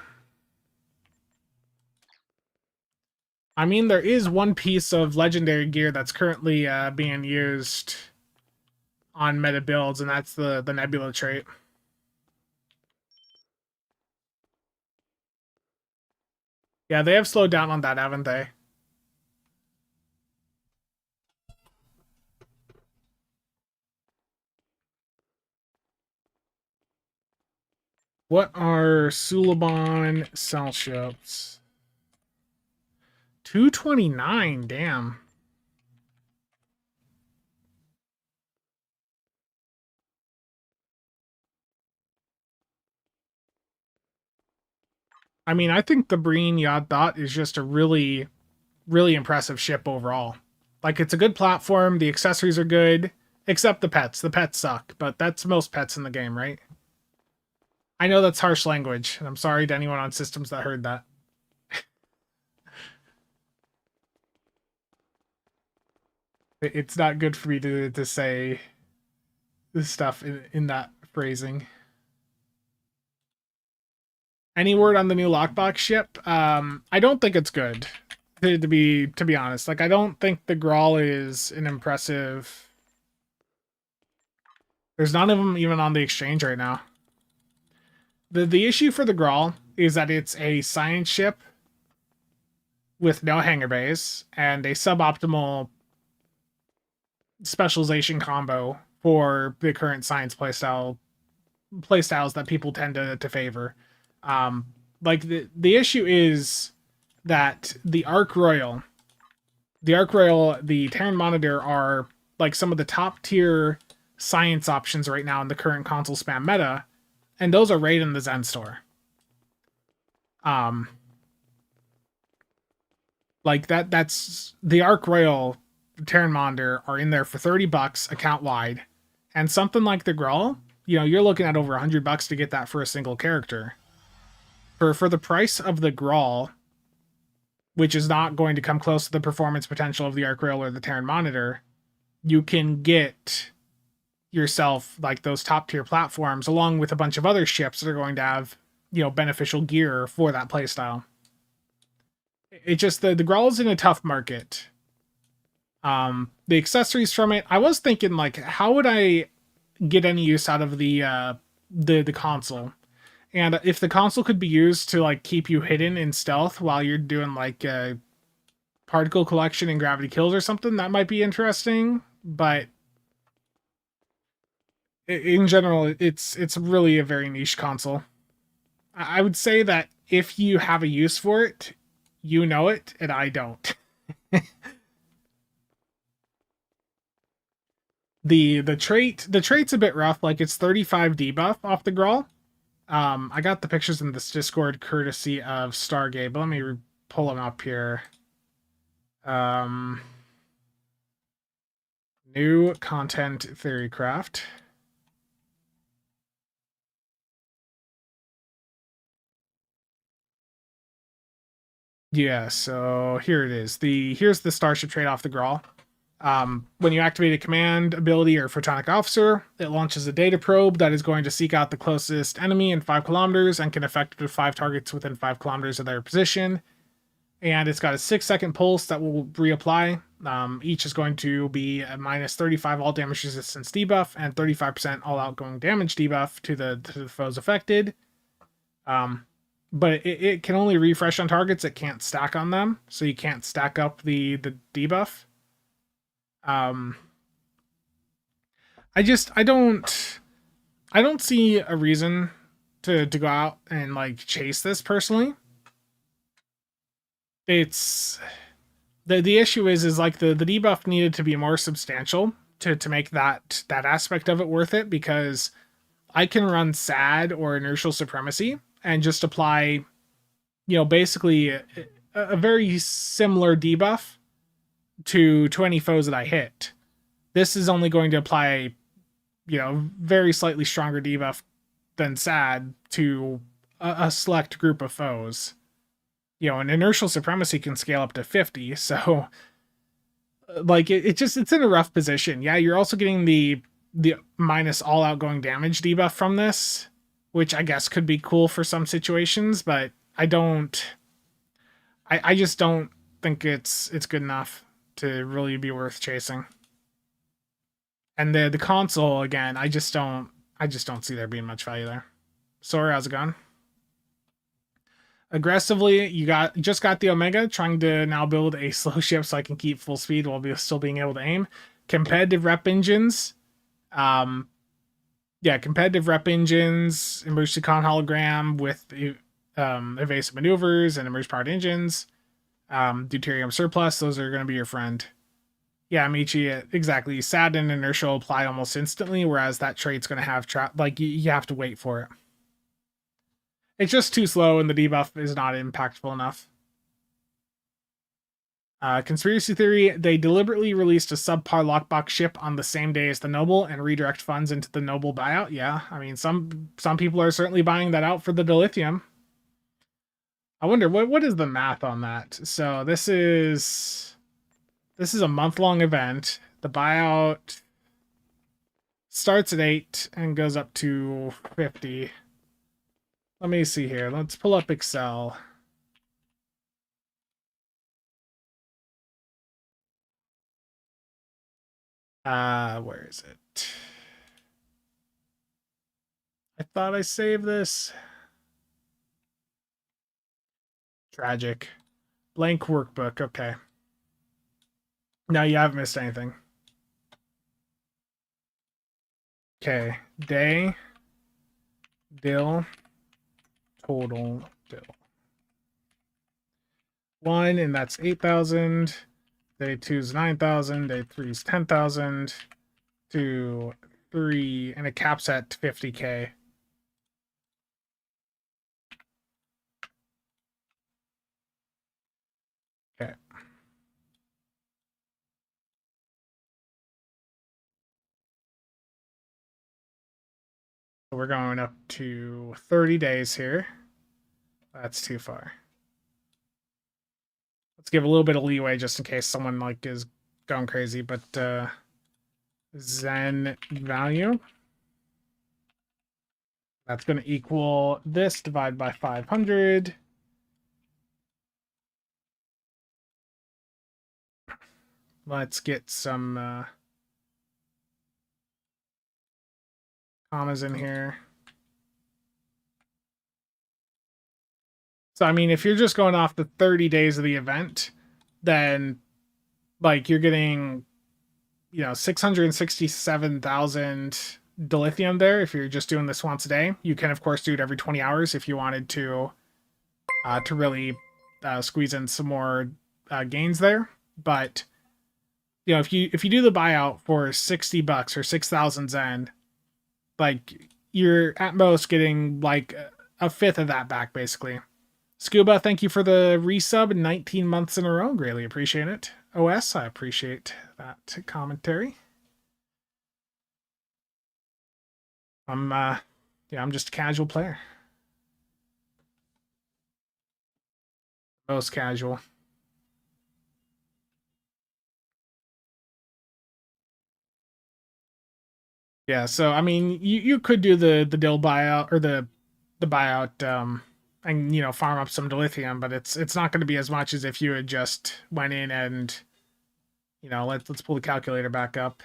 I mean, there is one piece of legendary gear that's currently being used on meta builds, and that's the Nebula trait. Yeah, they have slowed down on that, haven't they? What are Suliban cell ships? 229, damn. I mean, I think the Breen Yad Dot is just a really, really impressive ship overall. Like, it's a good platform, the accessories are good, except the pets. The pets suck, but that's most pets in the game, right? I know that's harsh language, and I'm sorry to anyone on systems that heard that. It's not good for me to say this stuff in that phrasing. Any word on the new lockbox ship? I don't think it's good. To be honest, like I don't think the Grawl is an impressive. There's none of them even on the exchange right now. The issue for the Grawl is that it's a science ship with no hangar bays and a suboptimal specialization combo for the current science playstyles that people tend to favor. Like the issue is that the Ark Royal, the Terran Monitor are like some of the top tier science options right now in the current console spam meta, and those are right in the Zen store. Like that's the Ark Royal, the Terran Monitor are in there for 30 bucks account wide, and something like the Grawl, you know, you're looking at over 100 bucks to get that for a single character. For the price of the Grawl, which is not going to come close to the performance potential of the Arc Rail or the Terran Monitor, you can get yourself like those top tier platforms along with a bunch of other ships that are going to have, you know, beneficial gear for that playstyle. It just the Grawl is in a tough market. The accessories from it, I was thinking like, how would I get any use out of the console? And if the console could be used to like keep you hidden in stealth while you're doing like particle collection and gravity kills or something, that might be interesting. But in general, it's really a very niche console. I would say that if you have a use for it, you know it, and I don't. The trait's a bit rough. Like it's 35 debuff off the Grawl. I got the pictures in this Discord courtesy of Stargate, but let me pull them up here. New content theorycraft. Yeah, so here it is. Here's the starship trait off the Grawl. When you activate a command ability or photonic officer, it launches a data probe that is going to seek out the closest enemy in 5 kilometers and can affect up to 5 targets within 5 kilometers of their position. And it's got a 6-second pulse that will reapply. Each is going to be a minus 35 all damage resistance debuff and 35% all outgoing damage debuff to the foes affected. But it can only refresh on targets. It can't stack on them, so you can't stack up the debuff. I don't see a reason to go out and like chase this personally. It's the issue is like the debuff needed to be more substantial to make that aspect of it worth it, because I can run SAD or inertial supremacy and just apply, you know, basically a very similar debuff to any foes that I hit. This is only going to apply, you know, very slightly stronger debuff than SAD to a select group of foes. You know, an inertial supremacy can scale up to 50, so like it's in a rough position. Yeah, you're also getting the minus all outgoing damage debuff from this, which I guess could be cool for some situations, but I just don't think it's good enough to really be worth chasing. And the console, again, I just don't see there being much value there. Sorry, how's it going? Aggressively, you just got the Omega, trying to now build a slow ship so I can keep full speed while still being able to aim. Competitive rep engines. Competitive rep engines, emergency con hologram with evasive maneuvers and emerge powered engines. Deuterium surplus, those are going to be your friend. Yeah, Michi, exactly. SAD and inertial apply almost instantly, whereas that trait's going to have you have to wait for it. It's just too slow, and the debuff is not impactful enough. Conspiracy theory, they deliberately released a subpar lockbox ship on the same day as the Noble and redirect funds into the Noble buyout. Yeah, I mean, some people are certainly buying that out for the dilithium. I wonder, what is the math on that? So this is a month-long event. The buyout starts at 8 and goes up to 50. Let me see here. Let's pull up Excel. Where is it? I thought I saved this. Tragic. Blank workbook. Okay. No, you haven't missed anything. Okay. Day. Dill. Total dill. 1, and that's 8,000. Day 2 is 9,000. Day 3 is 10,000. 2, 3, and it caps at 50K. Okay. So we're going up to 30 days here. That's too far. Let's give a little bit of leeway just in case someone like is going crazy, but Zen value. That's going to equal this divided by 500. Let's get some commas in here. So, I mean, if you're just going off the 30 days of the event, then, like, you're getting, 667,000 dilithium there if you're just doing this once a day. You can, of course, do it every 20 hours if you wanted to really squeeze in some more gains there. But, if you do the buyout for $60 or 6,000 Zen, like, you're at most getting, like, a fifth of that back, basically. Scuba, thank you for the resub 19 months in a row. Greatly appreciate it. OS, I appreciate that commentary. I'm just a casual player. Most casual. Yeah, so I mean, you could do the dill buyout or the buyout and farm up some dilithium, but it's not going to be as much as if you had just went in and let's pull the calculator back up.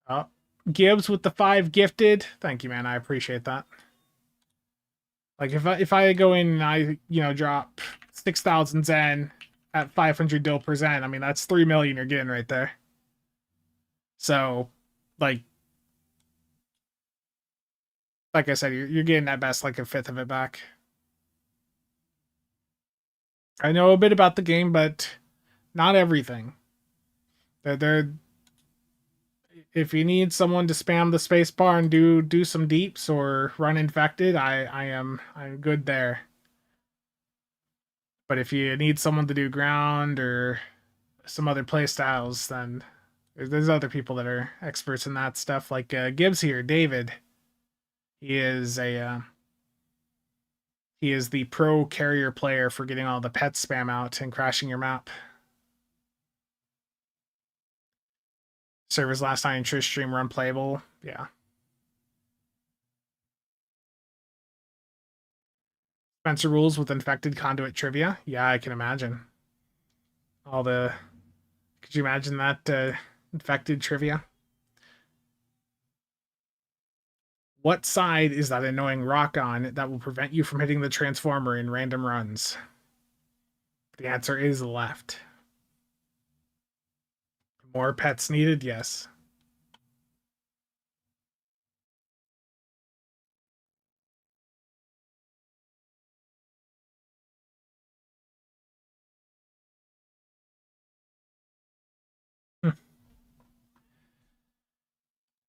Oh, Gibbs with the 5 gifted. Thank you, man. I appreciate that. Like if I go in and I drop 6,000 Zen at 500 dill per Zen, I mean that's 3 million you're getting right there. So like I said, you're getting at best like a fifth of it back. I know a bit about the game, but not everything. If you need someone to spam the space bar and do some deeps or run infected, I'm good there. But if you need someone to do ground or some other play styles, then there's other people that are experts in that stuff. Like Gibbs here, David. He is the pro carrier player for getting all the pet spam out and crashing your map. Servers last night in Trish stream were unplayable. Yeah. Spencer rules with infected conduit trivia. Yeah, I can imagine. Could you imagine that infected trivia? What side is that annoying rock on that will prevent you from hitting the transformer in random runs? The answer is left. More pets needed? Yes.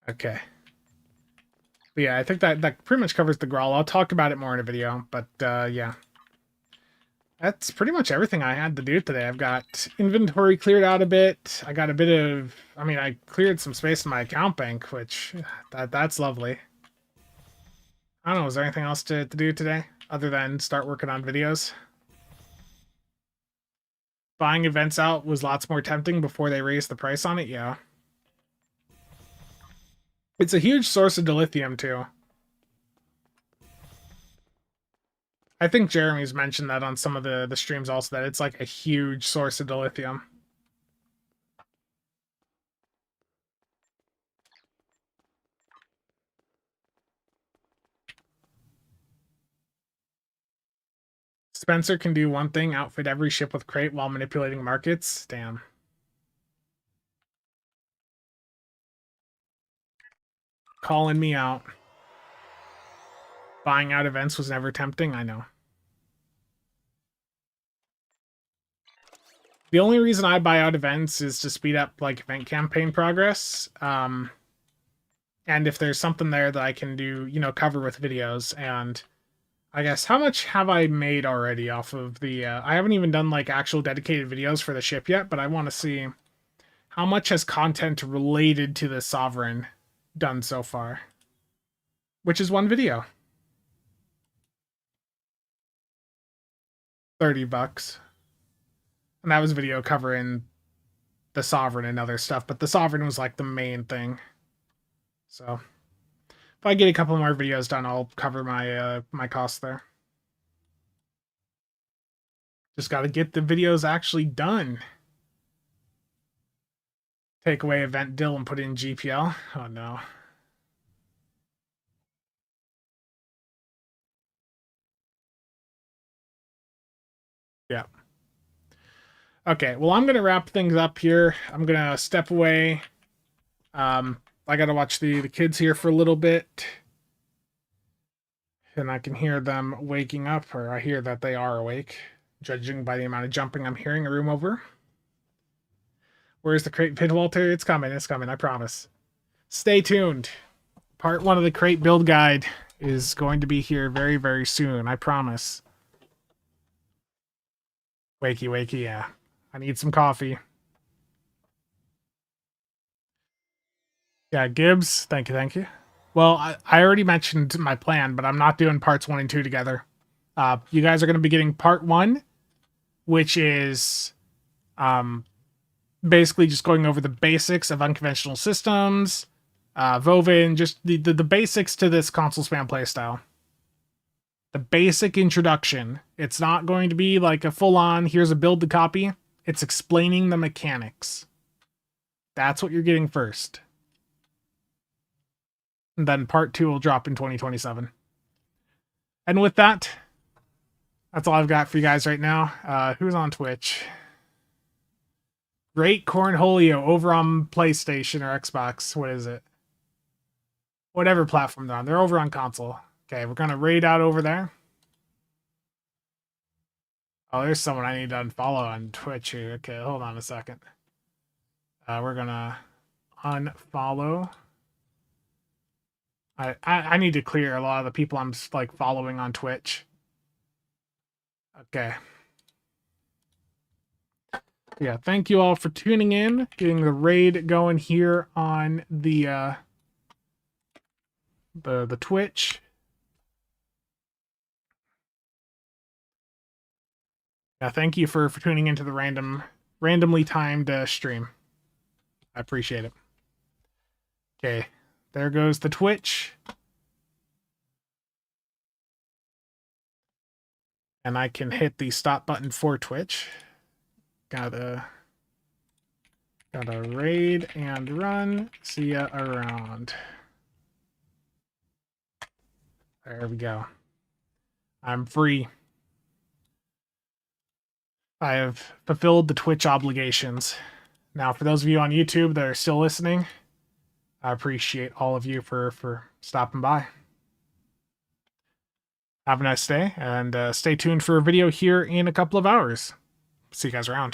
Okay. But yeah, I think that pretty much covers the Grawl. I'll talk about it more in a video, but yeah. That's pretty much everything I had to do today. I've got inventory cleared out a bit. I got a bit of... I mean, I cleared some space in my account bank, which... That's lovely. I don't know, is there anything else to do today? Other than start working on videos? Buying events out was lots more tempting before they raised the price on it, yeah. It's a huge source of dilithium, too. I think Jeremy's mentioned that on some of the streams also, that it's like a huge source of dilithium. Spencer can do one thing, outfit every ship with crate while manipulating markets. Damn. Calling me out. Buying out events was never tempting, I know. The only reason I buy out events is to speed up like event campaign progress. And if there's something there that I can do, cover with videos. And I guess how much have I made already off of the... I haven't even done like actual dedicated videos for the ship yet, but I want to see how much has content related to the Sovereign done so far. Which is one video. $30. And that was a video covering the Sovereign and other stuff, but the Sovereign was like the main thing. So if I get a couple more videos done, I'll cover my my costs there. Just got to get the videos actually done. Take away event dill and put in GPL. Oh no. Yeah. Okay, well, I'm going to wrap things up here. I'm going to step away. I got to watch the kids here for a little bit. And I can hear them waking up, or I hear that they are awake, judging by the amount of jumping I'm hearing a room over. Where's the crate pin, Walter? It's coming, I promise. Stay tuned. Part 1 of the crate build guide is going to be here very, very soon, I promise. Wakey, wakey, yeah. I need some coffee. Yeah, Gibbs, thank you, thank you. Well, I already mentioned my plan, but I'm not doing parts 1 and 2 together. You guys are going to be getting part 1, which is basically just going over the basics of unconventional systems, Vovin, just the basics to this console spam playstyle. The basic introduction. It's not going to be like a full-on, here's a build to copy. It's explaining the mechanics. That's what you're getting first. And then part 2 will drop in 2027. And with that, that's all I've got for you guys right now. Who's on Twitch? Great Cornholio over on PlayStation or Xbox. What is it? Whatever platform they're on. They're over on console. Okay, we're going to raid out over there. Oh, there's someone I need to unfollow on Twitch here. Okay, hold on a second. We're going to unfollow. I need to clear a lot of the people I'm like following on Twitch. Okay. Yeah, thank you all for tuning in, getting the raid going here on the Twitch. Yeah, thank you for tuning into the randomly timed stream. I appreciate it. Okay, there goes the Twitch. And I can hit the stop button for Twitch. Gotta raid and run. See ya around. There we go. I'm free. I have fulfilled the Twitch obligations. Now, for those of you on YouTube that are still listening, I appreciate all of you for stopping by. Have a nice day, and stay tuned for a video here in a couple of hours. See you guys around.